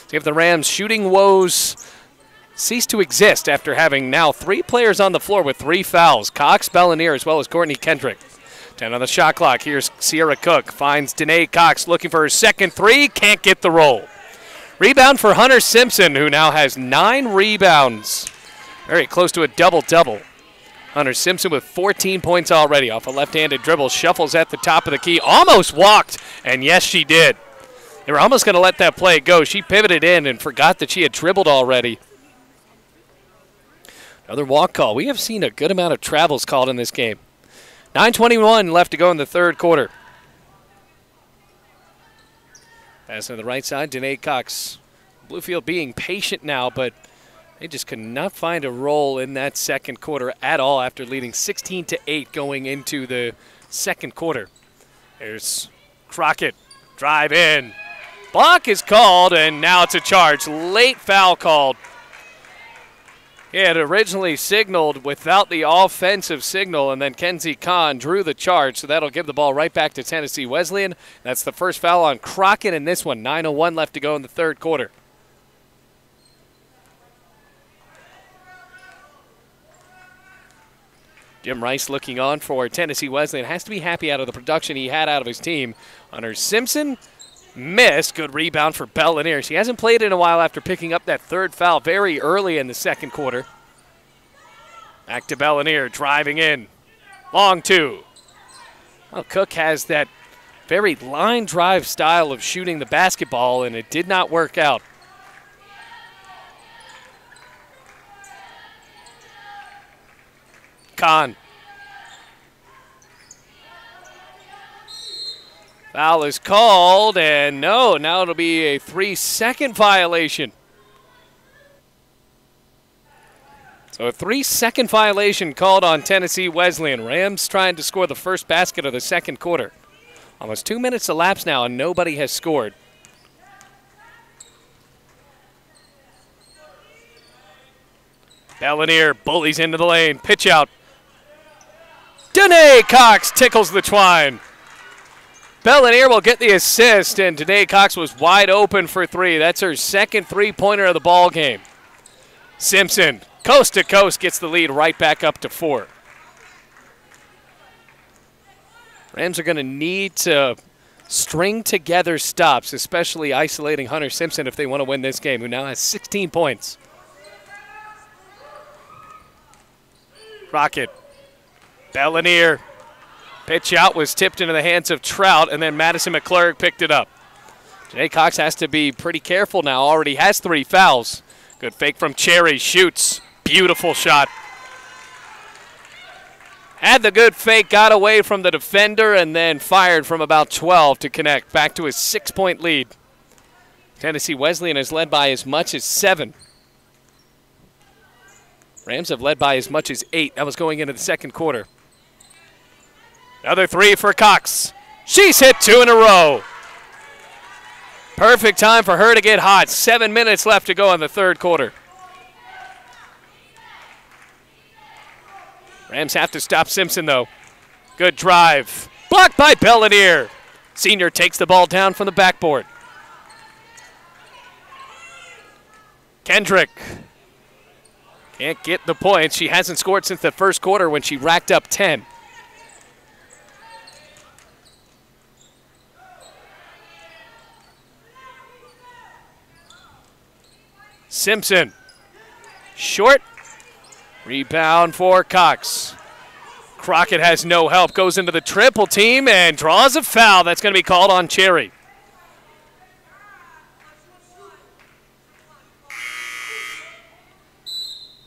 So if the Rams' shooting woes cease to exist after having now 3 players on the floor with 3 fouls, Cox, Bellinier, as well as Courtney Kendrick. 10 on the shot clock. Here's Sierra Cook. Finds Danae Cox looking for her second 3. Can't get the roll. Rebound for Hunter Simpson, who now has 9 rebounds. Very close to a double-double. Hunter Simpson with 14 points already off a left-handed dribble. Shuffles at the top of the key. Almost walked, and yes, she did. They were almost going to let that play go. She pivoted in and forgot that she had dribbled already. Another walk call. We have seen a good amount of travels called in this game. 9:21 left to go in the third quarter. Pass on the right side, Danae Cox. Bluefield being patient now, but they just could not find a roll in that second quarter at all after leading 16-8 going into the second quarter. There's Crockett. Drive in. Block is called, and now it's a charge. Late foul called. He had originally signaled without the offensive signal, and then Kenzie Kahn drew the charge, so that'll give the ball right back to Tennessee Wesleyan. That's the first foul on Crockett in this one. 9:01 left to go in the third quarter. Jim Rice looking on for Tennessee Wesleyan. Has to be happy out of the production he had out of his team. Hunter Simpson missed. Good rebound for Bellinier. She hasn't played in a while after picking up that third foul very early in the second quarter. Back to Bellinier, driving in. Long 2. Well, Cook has that very line drive style of shooting the basketball, and it did not work out. Kahn. Foul is called, and no, now it'll be a 3-second violation. So a 3-second violation called on Tennessee Wesleyan. Rams trying to score the first basket of the second quarter. Almost 2 minutes elapsed now, and nobody has scored. Bellinier bullies into the lane. Pitch out. Danae Cox tickles the twine. Bellinier will get the assist, and Danae Cox was wide open for 3. That's her second three-pointer of the ball game. Simpson, coast to coast, gets the lead right back up to 4. Rams are going to need to string together stops, especially isolating Hunter Simpson if they want to win this game, who now has 16 points. Crockett. Bellinier. Pitch out was tipped into the hands of Trout, and then Madison McClurg picked it up. Danae Cox has to be pretty careful now. Already has 3 fouls. Good fake from Cherry. Shoots. Beautiful shot. Had the good fake, got away from the defender, and then fired from about 12 to connect. Back to his 6-point lead. Tennessee Wesleyan has led by as much as 7. Rams have led by as much as 8. That was going into the second quarter. Another 3 for Cox. She's hit 2 in a row. Perfect time for her to get hot. 7 minutes left to go in the third quarter. Rams have to stop Simpson, though. Good drive. Blocked by Bellinier. Senior takes the ball down from the backboard. Kendrick can't get the points. She hasn't scored since the first quarter when she racked up 10. Simpson. Short. Rebound for Cox. Crockett has no help. Goes into the triple team and draws a foul. That's going to be called on Cherry.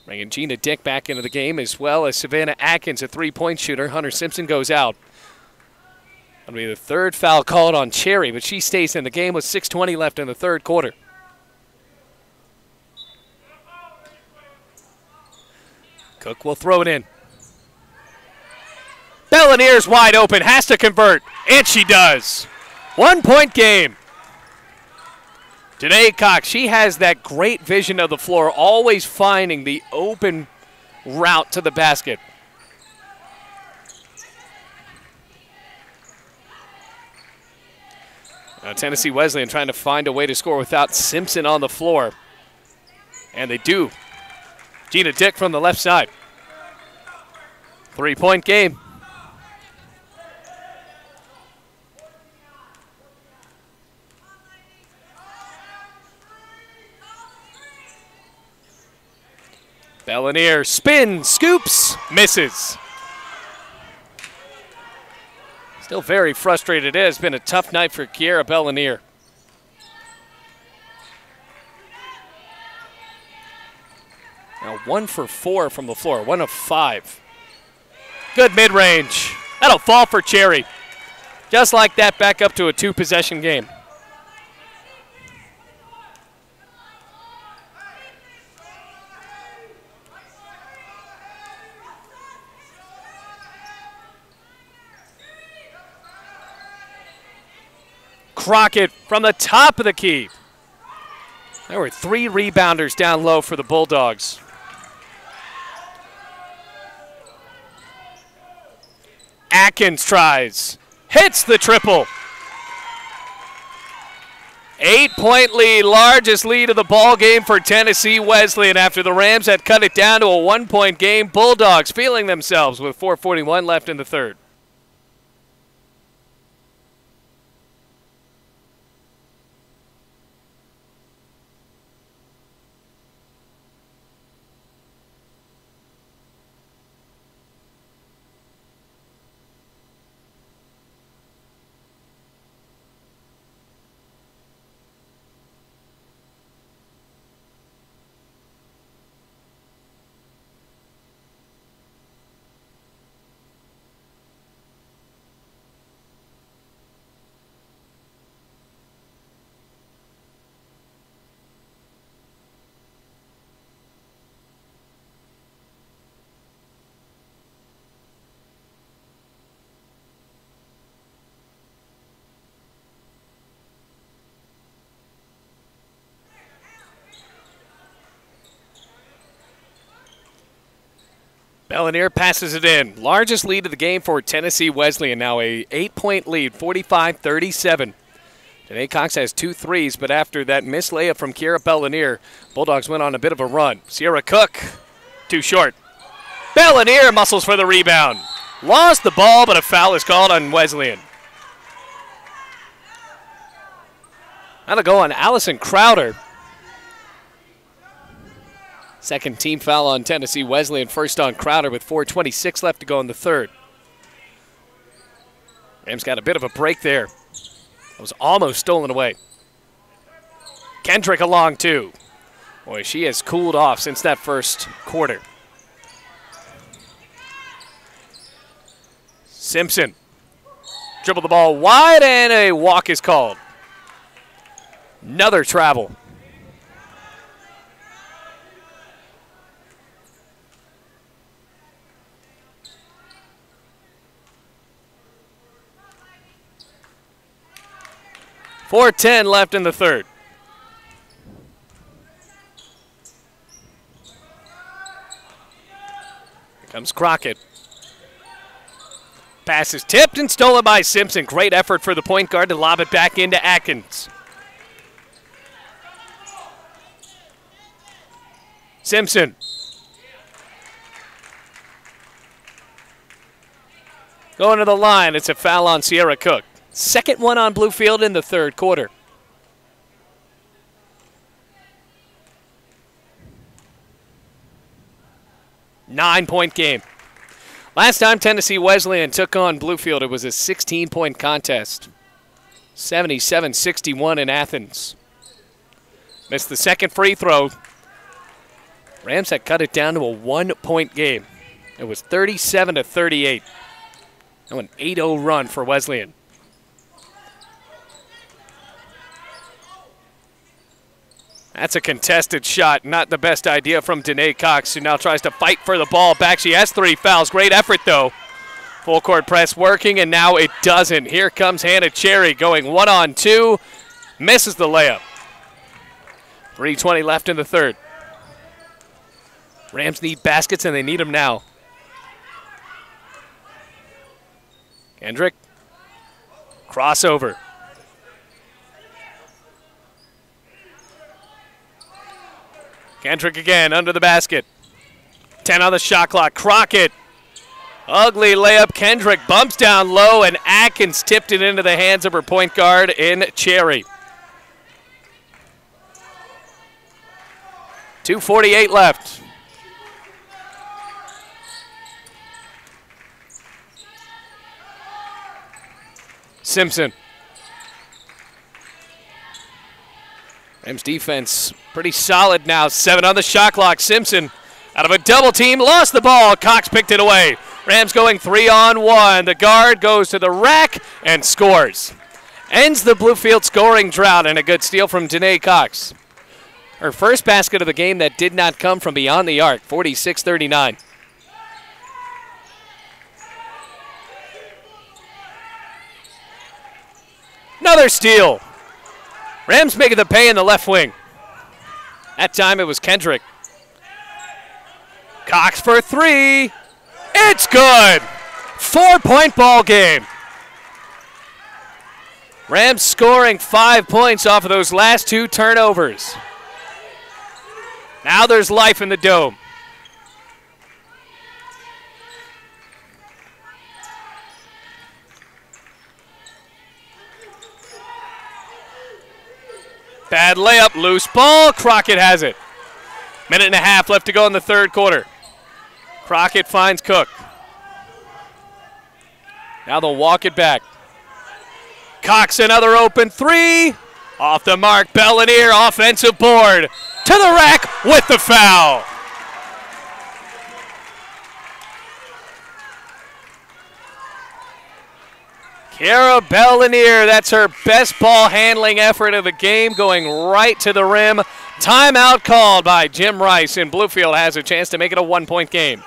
Bringing Gina Dick back into the game, as well as Savannah Atkins, a 3-point shooter. Hunter Simpson goes out. That'll be the third foul called on Cherry, but she stays in the game with 6:20 left in the third quarter. Cook will throw it in. Bellanier's wide open, has to convert, and she does. 1 point game. Danae Cox, she has that great vision of the floor, always finding the open route to the basket. Now Tennessee Wesleyan trying to find a way to score without Simpson on the floor. And they do. Gina Dick from the left side. 3 point game. Bellanier spins, scoops, misses. Still very frustrated. It has been a tough night for Kiera Bellanier. Now 1 for 4 from the floor, 1 of 5. Good mid-range. That'll fall for Cherry. Just like that, back up to a 2-possession game. Crockett from the top of the key. There were 3 rebounders down low for the Bulldogs. Atkins tries, hits the triple. 8-point lead, largest lead of the ball game for Tennessee Wesleyan after the Rams had cut it down to a 1-point game. Bulldogs feeling themselves with 4:41 left in the third. Bellanier passes it in. Largest lead of the game for Tennessee Wesleyan. Now a 8-point lead, 45-37. Danae Cox has 2 threes, but after that missed layup from Kiera Bellanier, Bulldogs went on a bit of a run. Sierra Cook, too short. Bellanier muscles for the rebound. Lost the ball, but a foul is called on Wesleyan. That'll go on Allison Crowder. Second team foul on Tennessee Wesleyan, first on Crowder with 4:26 left to go in the third. Rams got a bit of a break there. It was almost stolen away. Kendrick along too. Boy, she has cooled off since that first quarter. Simpson. Dribble the ball wide and a walk is called. Another travel. .410 left in the third. Here comes Crockett. Pass is tipped and stolen by Simpson. Great effort for the point guard to lob it back into Atkins. Simpson. Going to the line, it's a foul on Sierra Cook. Second one on Bluefield in the third quarter. Nine-point game. Last time Tennessee Wesleyan took on Bluefield, it was a 16-point contest. 77-61 in Athens. Missed the second free throw. Rams had cut it down to a 1-point game. It was 37-38. Now an 8-0 run for Wesleyan. That's a contested shot. Not the best idea from Danae Cox, who now tries to fight for the ball back. She has 3 fouls. Great effort, though. Full court press working, and now it doesn't. Here comes Hannah Cherry going 1-on-2. Misses the layup. 3:20 left in the third. Rams need baskets, and they need them now. Kendrick. Crossover. Kendrick again under the basket. 10 on the shot clock. Crockett. Ugly layup. Kendrick bumps down low, and Atkins tipped it into the hands of her point guard in Cherry. 2:48 left. Simpson. Rams defense pretty solid now. 7 on the shot clock. Simpson out of a double team, lost the ball. Cox picked it away. Rams going 3-on-1. The guard goes to the rack and scores. Ends the Bluefield scoring drought, and a good steal from Danae Cox. Her first basket of the game that did not come from beyond the arc, 46-39. Another steal. Rams making the pay in the left wing. That time it was Kendrick. Cox for 3. It's good. 4-point ball game. Rams scoring 5 points off of those last 2 turnovers. Now there's life in the dome. Bad layup, loose ball. Crockett has it. 1.5 left to go in the third quarter. Crockett finds Cook. Now they'll walk it back. Cox, another open 3. Off the mark, Bellinier, offensive board. To the rack with the foul. Kara Bellinier, that's her best ball handling effort of the game, going right to the rim. Timeout called by Jim Rice, and Bluefield has a chance to make it a 1-point game.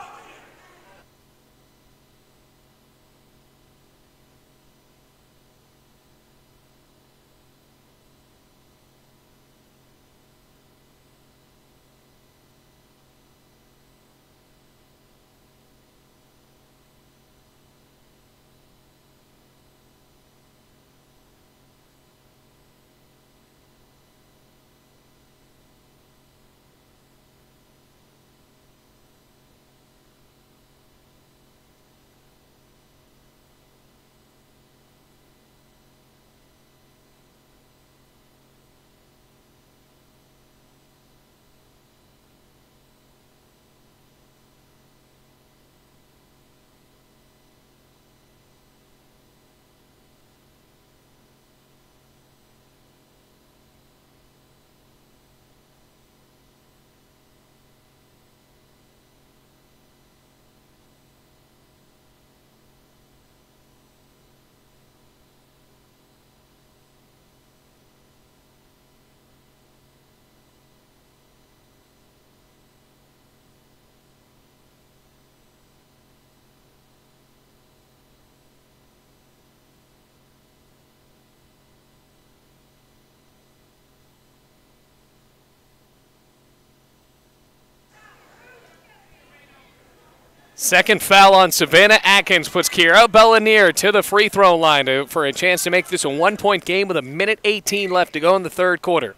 Second foul on Savannah Atkins puts Kira Bellinier to the free throw line for a chance to make this a 1-point game with 1:18 left to go in the third quarter.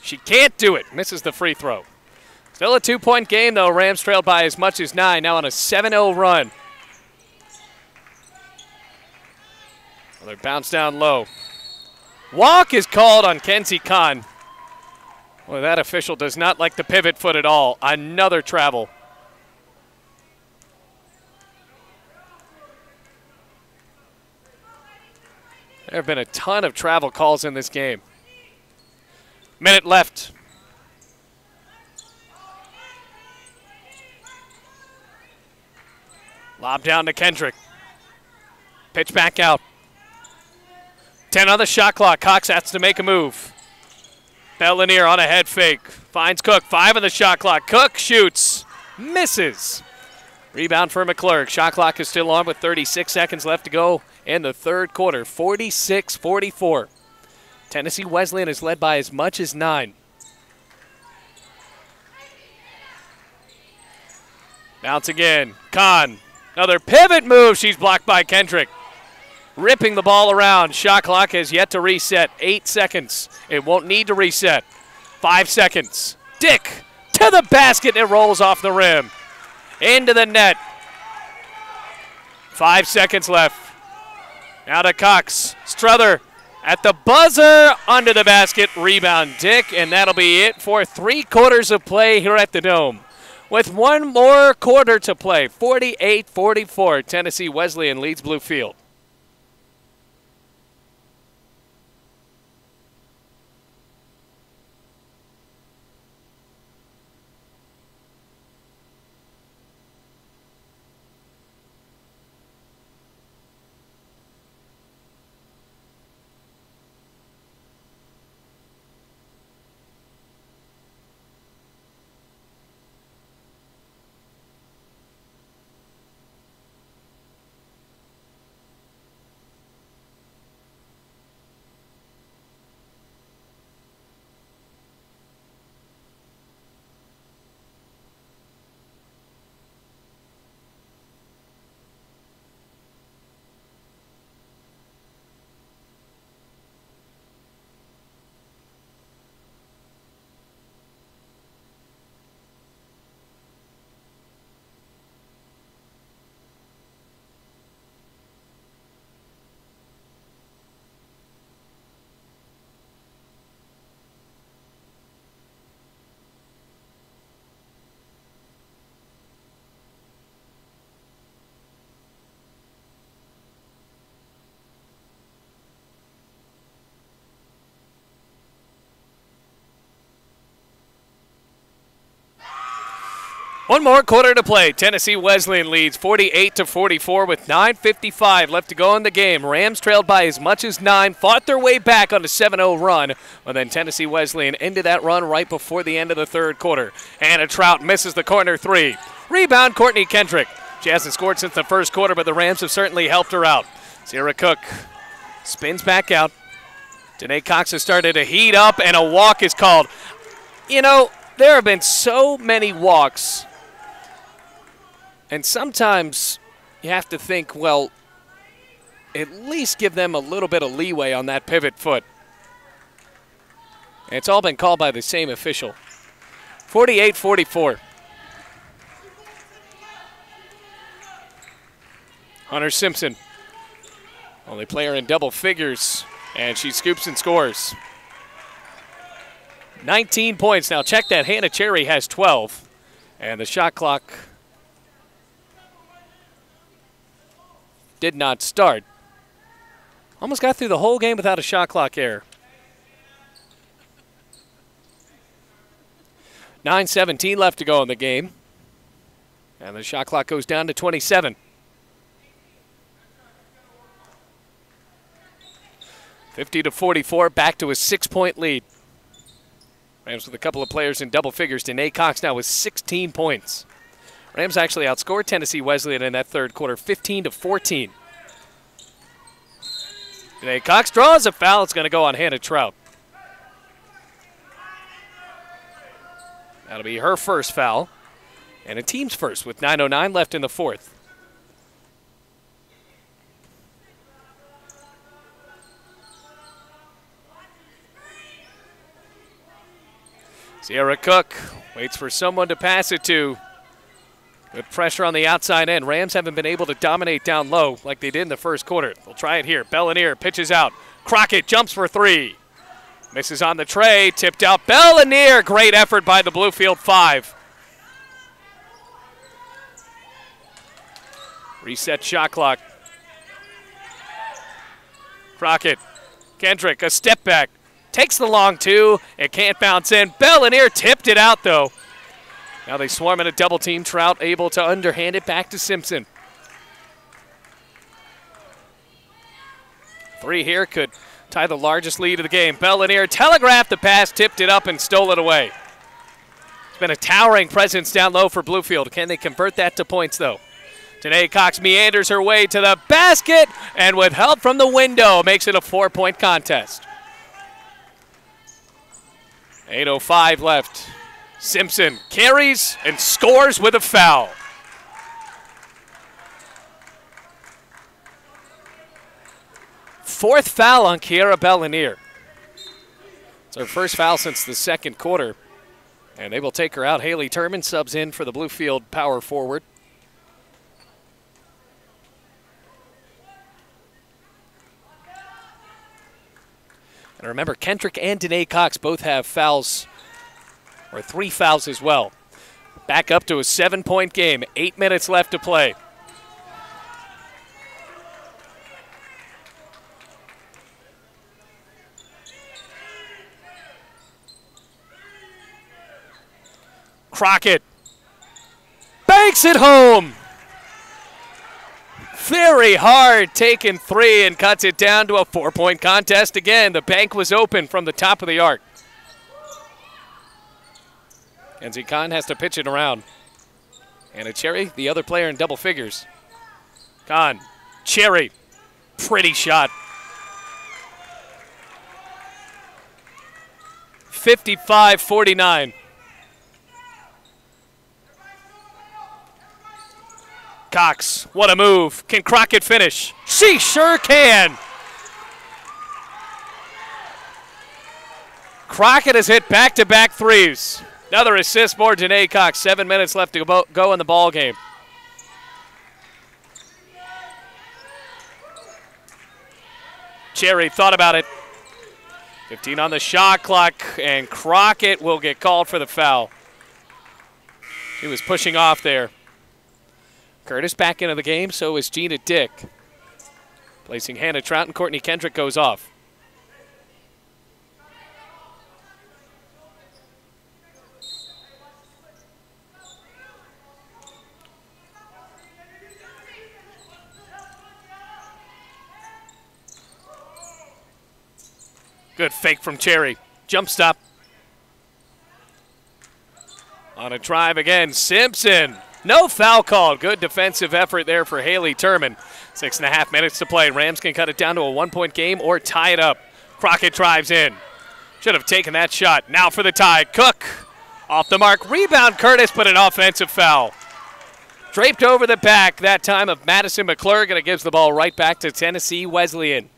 She can't do it. Misses the free throw. Still a 2-point game, though. Rams trailed by as much as 9, now on a 7-0 run. Another bounce down low. Walk is called on Kenzie Kahn. Well, that official does not like the pivot foot at all. Another travel. There have been a ton of travel calls in this game. Minute left. Lob down to Kendrick. Pitch back out. 10 on the shot clock. Cox has to make a move. Bellinier on a head fake. Finds Cook. 5 on the shot clock. Cook shoots. Misses. Rebound for McClurg. Shot clock is still on with 36 seconds left to go in the third quarter. 46-44. Tennessee Wesleyan is led by as much as 9. Bounce again. Kahn. Another pivot move. She's blocked by Kendrick. Ripping the ball around. Shot clock has yet to reset. 8 seconds. It won't need to reset. 5 seconds. Dick to the basket. It rolls off the rim. Into the net. 5 seconds left. Now to Cox. Struther at the buzzer. Under the basket. Rebound Dick. And that'll be it for 3 quarters of play here at the Dome. With one more quarter to play. 48-44. Tennessee Wesleyan leads Bluefield. One more quarter to play. Tennessee Wesleyan leads 48-44 with 9:55 left to go in the game. Rams trailed by as much as 9, fought their way back on a 7-0 run, but then Tennessee Wesleyan ended that run right before the end of the third quarter. Anna Trout misses the corner 3. Rebound, Courtney Kendrick. She hasn't scored since the first quarter, but the Rams have certainly helped her out. Sierra Cook spins back out. Danae Cox has started to heat up, and a walk is called. You know, there have been so many walks. And sometimes you have to think, well, at least give them a little bit of leeway on that pivot foot. And it's all been called by the same official. 48-44. Hunter Simpson, only player in double figures, and she scoops and scores. 19 points. Now check that. Hannah Cherry has 12. And the shot clock did not start. Almost got through the whole game without a shot clock error. 9:17 left to go in the game. And the shot clock goes down to 27. 50-44, back to a 6-point lead. Rams with a couple of players in double figures. Danae Cox now with 16 points. Rams actually outscored Tennessee Wesleyan in that third quarter, 15-14. Danae Cox draws a foul. It's going to go on Hannah Trout. That'll be her first foul, and a team's first with 9:09 left in the fourth. Sierra Cook waits for someone to pass it to. With pressure on the outside end. Rams haven't been able to dominate down low like they did in the first quarter. They'll try it here. Bellinier pitches out. Crockett jumps for 3. Misses on the tray. Tipped out. Bellinier. Great effort by the Bluefield 5. Reset shot clock. Crockett. Kendrick, a step back. Takes the long 2. It can't bounce in. Bellinier tipped it out, though. Now they swarm in a double team. Trout able to underhand it back to Simpson. 3 here could tie the largest lead of the game. Bellinier telegraphed the pass, tipped it up, and stole it away. Been a towering presence down low for Bluefield. Can they convert that to points, though? Danae Cox meanders her way to the basket, and with help from the window, makes it a 4-point contest. 8:05 left. Simpson carries and scores with a foul. Fourth foul on Kiera Bellinier. It's her first foul since the second quarter. And they will take her out. Haley Turman subs in for the Bluefield power forward. And remember, Kendrick and Danae Cox both have fouls, or 3 fouls as well. Back up to a 7-point game. 8 minutes left to play. Crockett banks it home. Very hard, taking 3 and cuts it down to a 4-point contest again. The bank was open from the top of the arc. Kenzie Kahn has to pitch it around. Anna Cherry, the other player in double figures. Kahn, Cherry, pretty shot. 55-49. Cox, what a move. Can Crockett finish? She sure can. Crockett has hit back-to-back threes. Another assist for Danae Cox. 7 minutes left to go in the ball game. Cherry thought about it. 15 on the shot clock, and Crockett will get called for the foul. He was pushing off there. Curtis back into the game, so is Gina Dick. Placing Hannah Trout, and Courtney Kendrick goes off. Good fake from Cherry. Jump stop. On a drive again, Simpson. No foul called. Good defensive effort there for Haley Turman. 6.5 minutes to play. Rams can cut it down to a 1-point game or tie it up. Crockett drives in. Should have taken that shot. Now for the tie. Cook off the mark. Rebound Curtis, but an offensive foul. Draped over the back that time of Madison McClurg, and it gives the ball right back to Tennessee Wesleyan.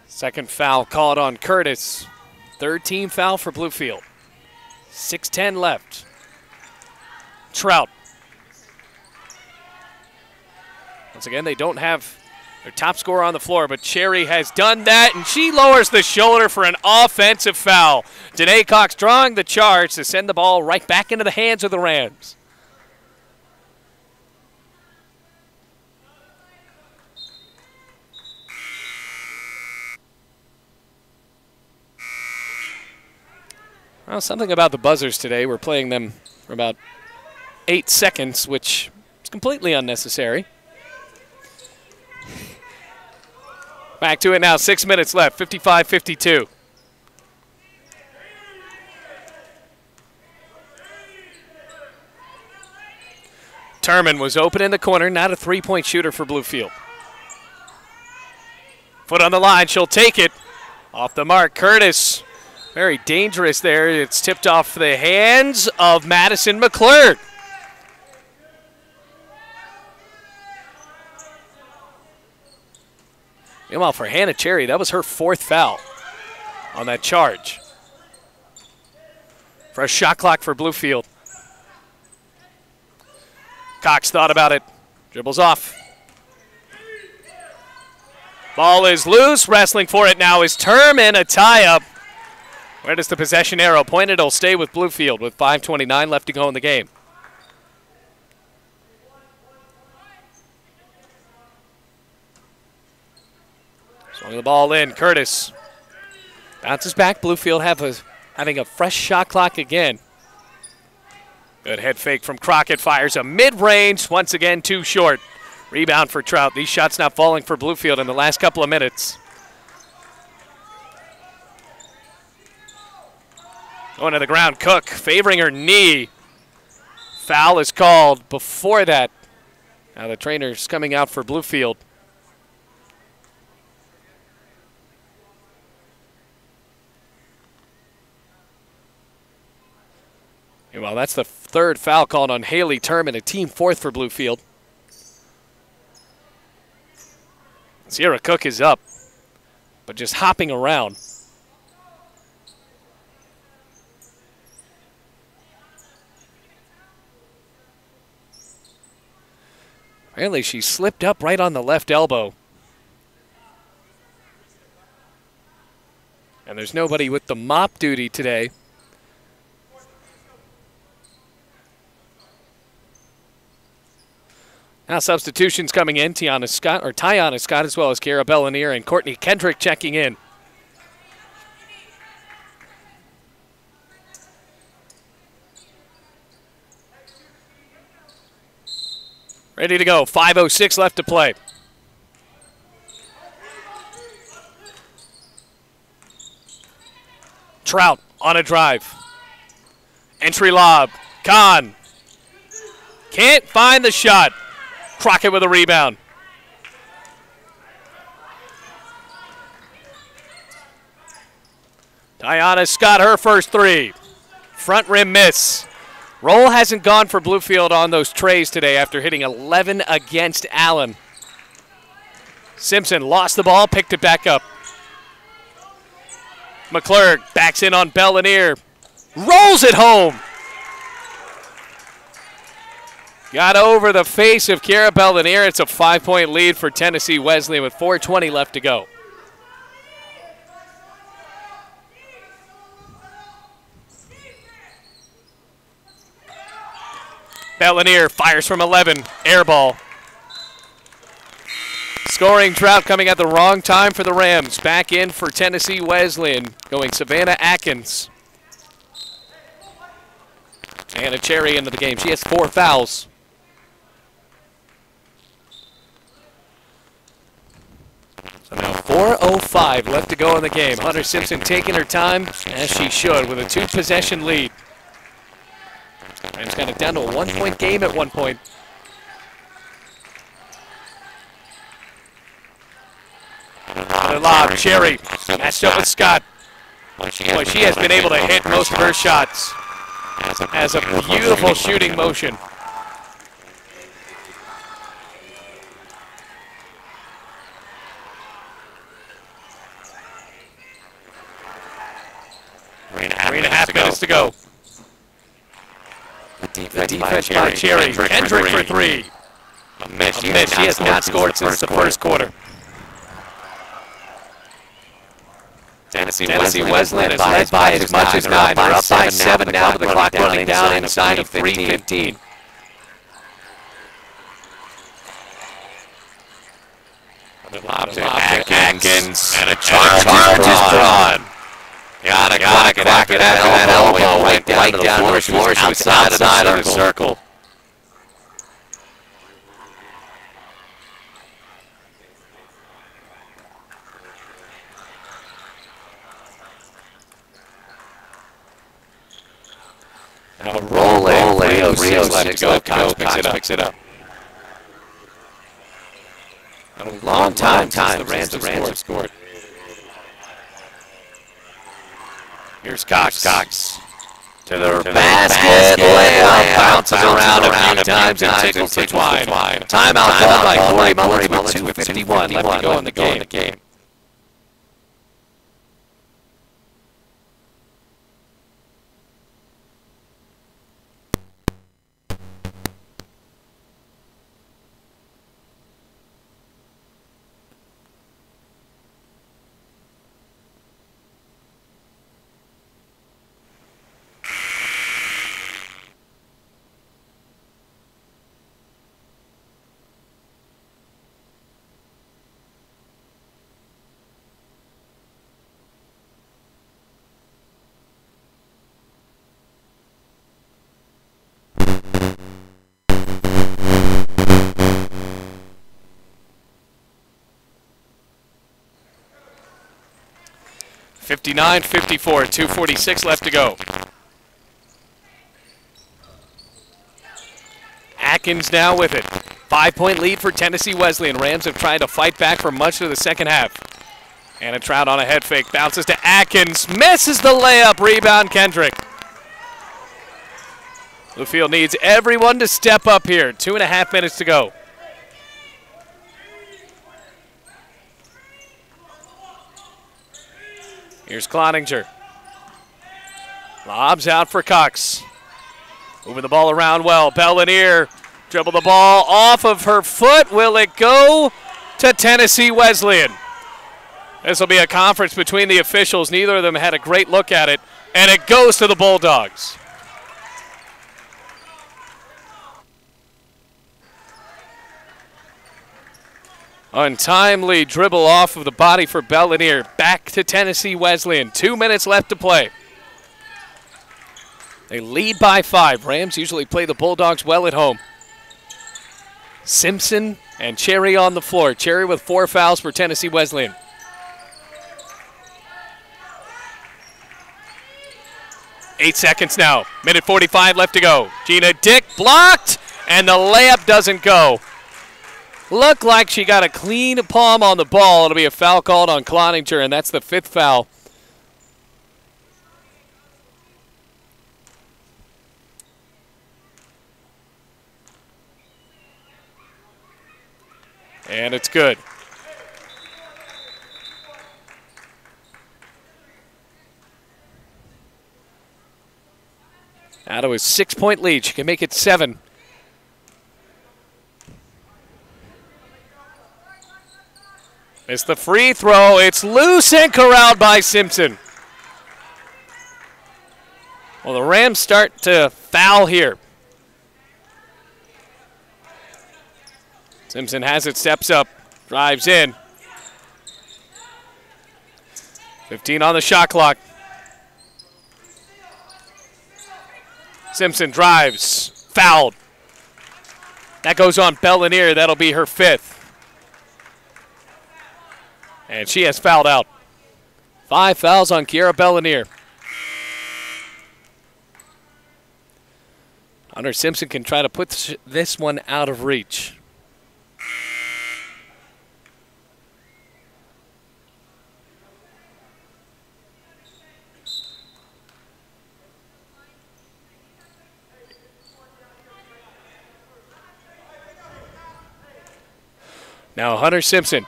Second foul called on Curtis. Third team foul for Bluefield. 6:10 left. Trout. Once again, they don't have their top scorer on the floor, but Cherry has done that, and she lowers the shoulder for an offensive foul. Danae Cox drawing the charge to send the ball right back into the hands of the Rams. Well, something about the buzzers today. We're playing them for about 8 seconds, which is completely unnecessary. Back to it now. 6 minutes left. 55-52. Turman was open in the corner. Not a three-point shooter for Bluefield. Foot on the line. She'll take it. Off the mark. Curtis. Very dangerous there. It's tipped off the hands of Madison McClurg. Meanwhile, for Hannah Cherry, that was her 4th foul on that charge. Fresh shot clock for Bluefield. Cox thought about it. Dribbles off. Ball is loose. Wrestling for it now is Turman. A tie-up. Where does the possession arrow point? It'll stay with Bluefield with 5:29 left to go in the game. Swung the ball in. Curtis bounces back. Bluefield have a having a fresh shot clock again. Good head fake from Crockett, fires a mid-range, once again too short. Rebound for Trout. These shots not falling for Bluefield in the last couple of minutes. Going to the ground, Cook favoring her knee. Foul is called before that. Now the trainer's coming out for Bluefield. Well, that's the third foul called on Haley Turman, a team fourth for Bluefield. Sierra Cook is up, but just hopping around. Apparently she slipped up right on the left elbow. And there's nobody with the mop duty today. Now substitutions coming in. Tiana Scott, as well as Kara Bellanier and Courtney Kendrick checking in. Ready to go. 5:06 left to play. Trout on a drive. Entry lob. Kahn. Can't find the shot. Crockett with a rebound. Tiana Scott, her first three. Front rim miss. Roll hasn't gone for Bluefield on those trays today after hitting 11 against Allen. Simpson lost the ball, picked it back up. McClurg backs in on Bellanier. Rolls it home. Got over the face of Kara Bellanier. It's a 5-point lead for Tennessee Wesleyan with 4:20 left to go. Bellanier fires from 11. Air ball. Scoring Trout coming at the wrong time for the Rams. Back in for Tennessee Wesleyan, going Savannah Atkins. And a Cherry into the game. She has 4 fouls. So now 4:05 left to go in the game. Hunter Simpson taking her time, as she should, with a 2-possession lead. Rams got it down to a 1-point game at one point. The lob, Cherry, matched up with Scott. Boy, she has been able to hit most of her shots. Has a beautiful shooting motion. Three and a half minutes to go. The defense by Cherry. Kendrick for 3. A miss. She has not scored since the first quarter. Tennessee Wesleyan is led by as much as 9. They're up by 7 now with the clock running down inside of 3:15. The lob to Atkins. And a charge is drawn. Gotta clock it after that elbow. Went right down to the floor. She was outside of the circle. Now roll it. Rios left to go. Cox picks it up. A long time the Rams have scored. Here's Cox. To the basket. Layup bounces around a few times and tickles the twine. Timeout called by Corey Mullins with 2:51 left to go in the game. 59-54, 2:46 left to go. Atkins now with it. 5-point lead for Tennessee Wesleyan. Rams have tried to fight back for much of the second half. And a Trout on a head fake. Bounces to Atkins. Misses the layup. Rebound Kendrick. Bluefield needs everyone to step up here. 2.5 minutes to go. Here's Cloninger. Lobs out for Cox. Moving the ball around well. Bellinier dribble the ball off of her foot. Will it go to Tennessee Wesleyan? This will be a conference between the officials. Neither of them had a great look at it. And it goes to the Bulldogs. Untimely dribble off of the body for Bellinier. Back to Tennessee Wesleyan. 2 minutes left to play. They lead by 5. Rams usually play the Bulldogs well at home. Simpson and Cherry on the floor. Cherry with 4 fouls for Tennessee Wesleyan. Eight seconds now. Minute 45 left to go. Gina Dick blocked, and the layup doesn't go. Looked like she got a clean palm on the ball. It'll be a foul called on Cloninger, and that's the 5th foul. And it's good. Now to his 6-point lead. She can make it 7. It's the free throw. It's loose and corralled by Simpson. Well, the Rams start to foul here. Simpson has it, steps up, drives in. 15 on the shot clock. Simpson drives, fouled. That goes on Bellinier. That'll be her 5th. And she has fouled out. 5 fouls on Kiera Bellinier. Hunter Simpson can try to put this one out of reach. Now Hunter Simpson.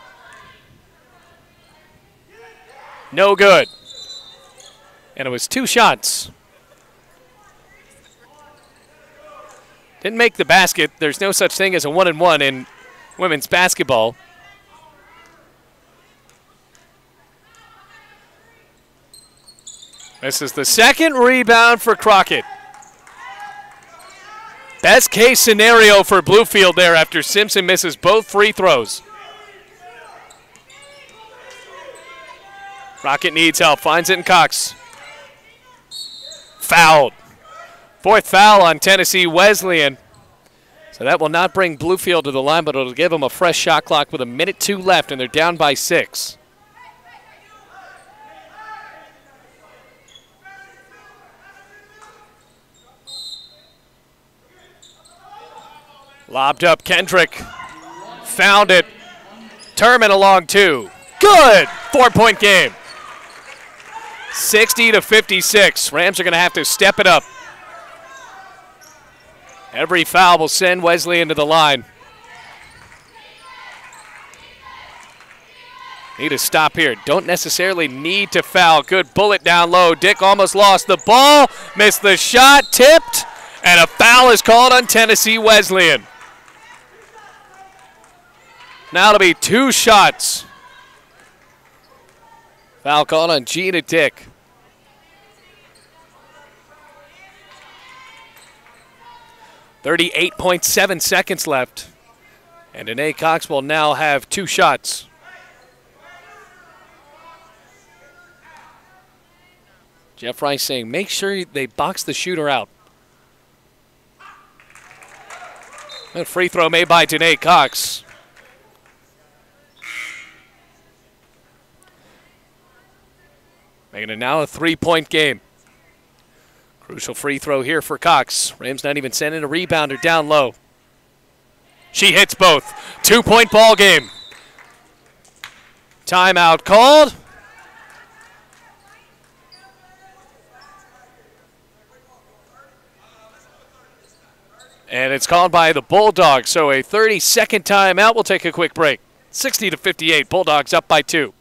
No good. And it was 2 shots. Didn't make the basket. There's no such thing as a 1-and-1 in women's basketball. This is the 2nd rebound for Crockett. Best case scenario for Bluefield there after Simpson misses both free throws. Crockett needs help, finds it in Cox. Fouled. 4th foul on Tennessee Wesleyan. So that will not bring Bluefield to the line, but it'll give them a fresh shot clock with 1:02 left, and they're down by 6. Lobbed up Kendrick. Found it. Turman along 2. Good! 4-point game. 60-56. Rams are going to have to step it up. Every foul will send Wesleyan to the line. Need to stop here. Don't necessarily need to foul. Good bullet down low. Dick almost lost the ball. Missed the shot. Tipped. And a foul is called on Tennessee Wesleyan. Now it'll be 2 shots. Foul called on Gina Dick. .7 seconds left. And Danae Cox will now have 2 shots. Jeff Rice saying, make sure they box the shooter out. A free throw made by Danae Cox. Making it now a 3-point game. Crucial free throw here for Cox. Rams not even sending a rebounder down low. She hits both. 2-point ball game. Timeout called. And it's called by the Bulldogs, so a 30-second timeout. We'll take a quick break. 60-58, Bulldogs up by 2.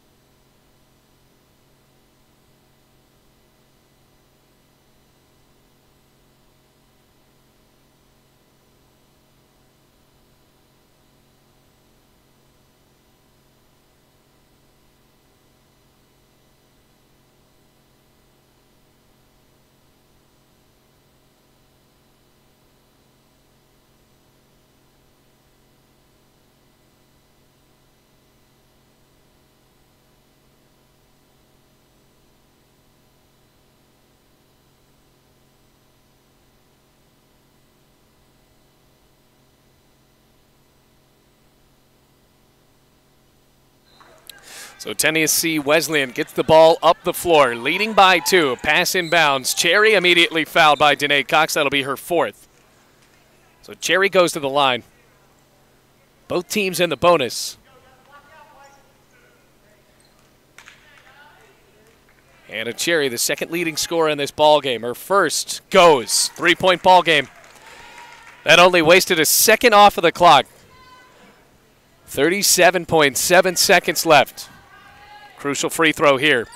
So Tennessee Wesleyan gets the ball up the floor, leading by 2. Pass inbounds. Cherry immediately fouled by Danae Cox. That'll be her 4th. So Cherry goes to the line. Both teams in the bonus. Anna Cherry, the second leading scorer in this ball game. Her first goes. 3-point ball game. That only wasted a second off of the clock. 37.7 seconds left. Crucial free throw here.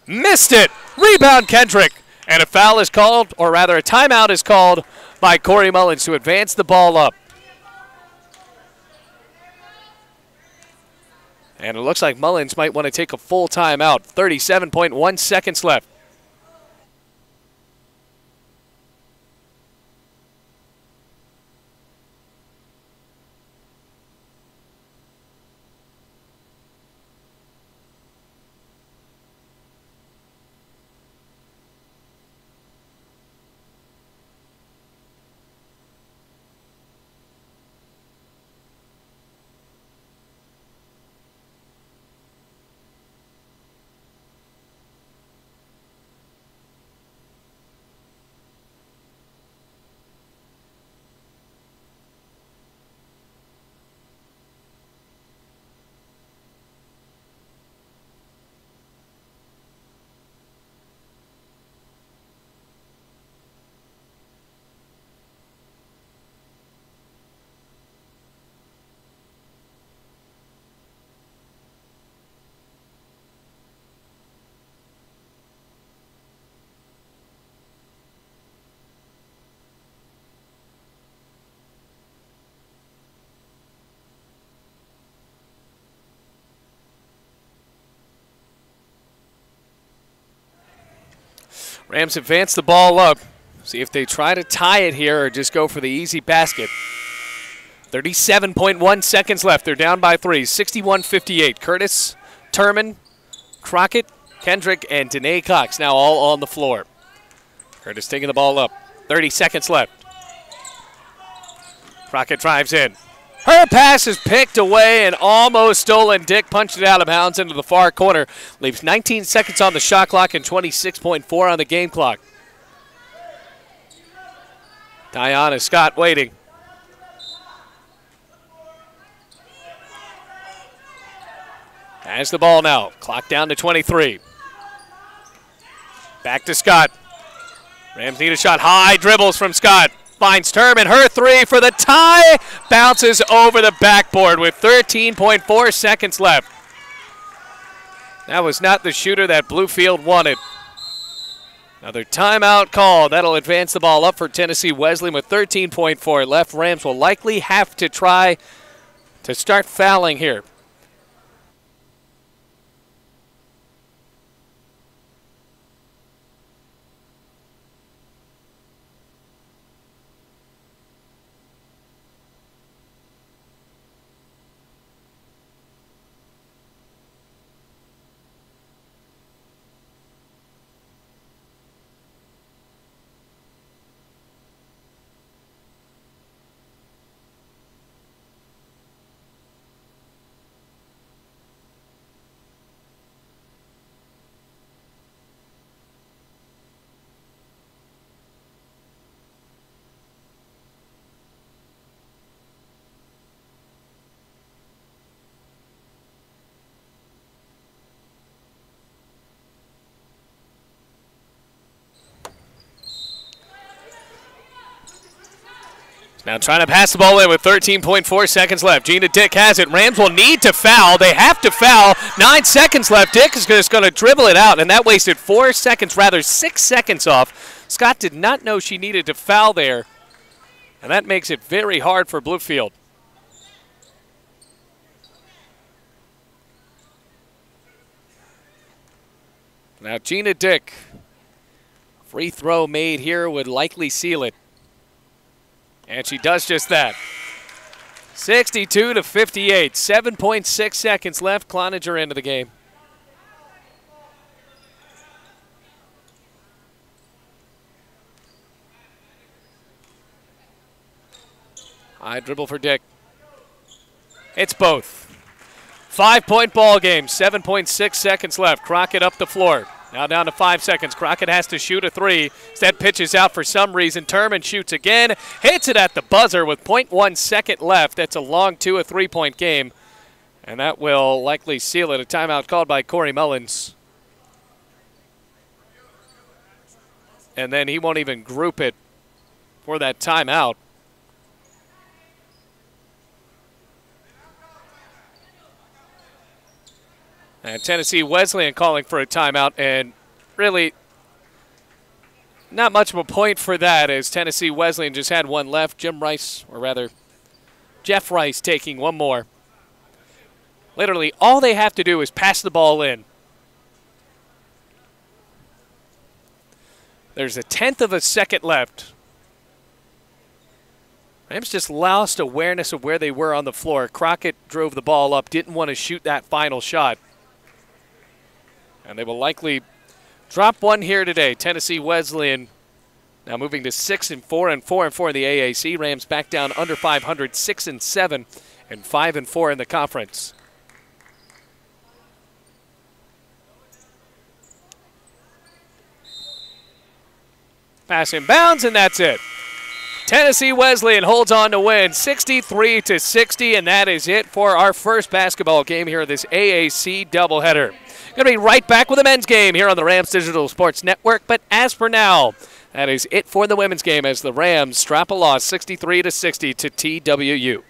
Missed it! Rebound Kendrick! And a foul is called, or rather a timeout is called by Corey Mullins to advance the ball up. And it looks like Mullins might want to take a full timeout. 37.1 seconds left. Rams advance the ball up. See if they try to tie it here or just go for the easy basket. 37.1 seconds left. They're down by 3. 61-58. Curtis, Turman, Crockett, Kendrick, and Danae Cox now all on the floor. Curtis taking the ball up. 30 seconds left. Crockett drives in. Her pass is picked away and almost stolen. Dick punched it out of bounds into the far corner. Leaves 19 seconds on the shot clock and 26.4 on the game clock. Diana Scott waiting. Has the ball now. Clock down to 23. Back to Scott. Rams need a shot. High dribbles from Scott. Finds Turman. Her 3 for the tie. Bounces over the backboard with 13.4 seconds left. That was not the shooter that Bluefield wanted. Another timeout call. That'll advance the ball up for Tennessee Wesleyan with 13.4 left. Rams will likely have to try to start fouling here. Now trying to pass the ball in with 13.4 seconds left. Gina Dick has it. Rams will need to foul. They have to foul. 9 seconds left. Dick is just going to dribble it out, and that wasted 4 seconds, rather 6 seconds off. Scott did not know she needed to foul there, and that makes it very hard for Bluefield. Now Gina Dick, free throw made here would likely seal it. And she does just that. 62 to 58, 7.6 seconds left. Cloninger into the game. High dribble for Dick. It's both. 5-point ball game, 7.6 seconds left. Crockett up the floor. Now down to 5 seconds. Crockett has to shoot a three. Instead pitches out for some reason. Turman shoots again. Hits it at the buzzer with 0.1 second left. That's a long 2 or 3 point game. And that will likely seal it. A timeout called by Corey Mullins. And then he won't even group it for that timeout. And Tennessee Wesleyan calling for a timeout, and really not much of a point for that, as Tennessee Wesleyan just had one left. Jeff Rice taking one more. Literally all they have to do is pass the ball in. There's 1/10 of a second left. Rams just lost awareness of where they were on the floor. Crockett drove the ball up, didn't want to shoot that final shot. And they will likely drop one here today. Tennessee Wesleyan now moving to 6-4 and 4-4 in the AAC. Rams back down under 500, 6-7 and 5-4 in the conference. Pass inbounds, and that's it. Tennessee Wesleyan holds on to win 63 to 60, and that is it for our first basketball game here at this AAC doubleheader. Going to be right back with the men's game here on the Rams Digital Sports Network. But as for now, that is it for the women's game as the Rams drop a loss 63 to 60 to TWU.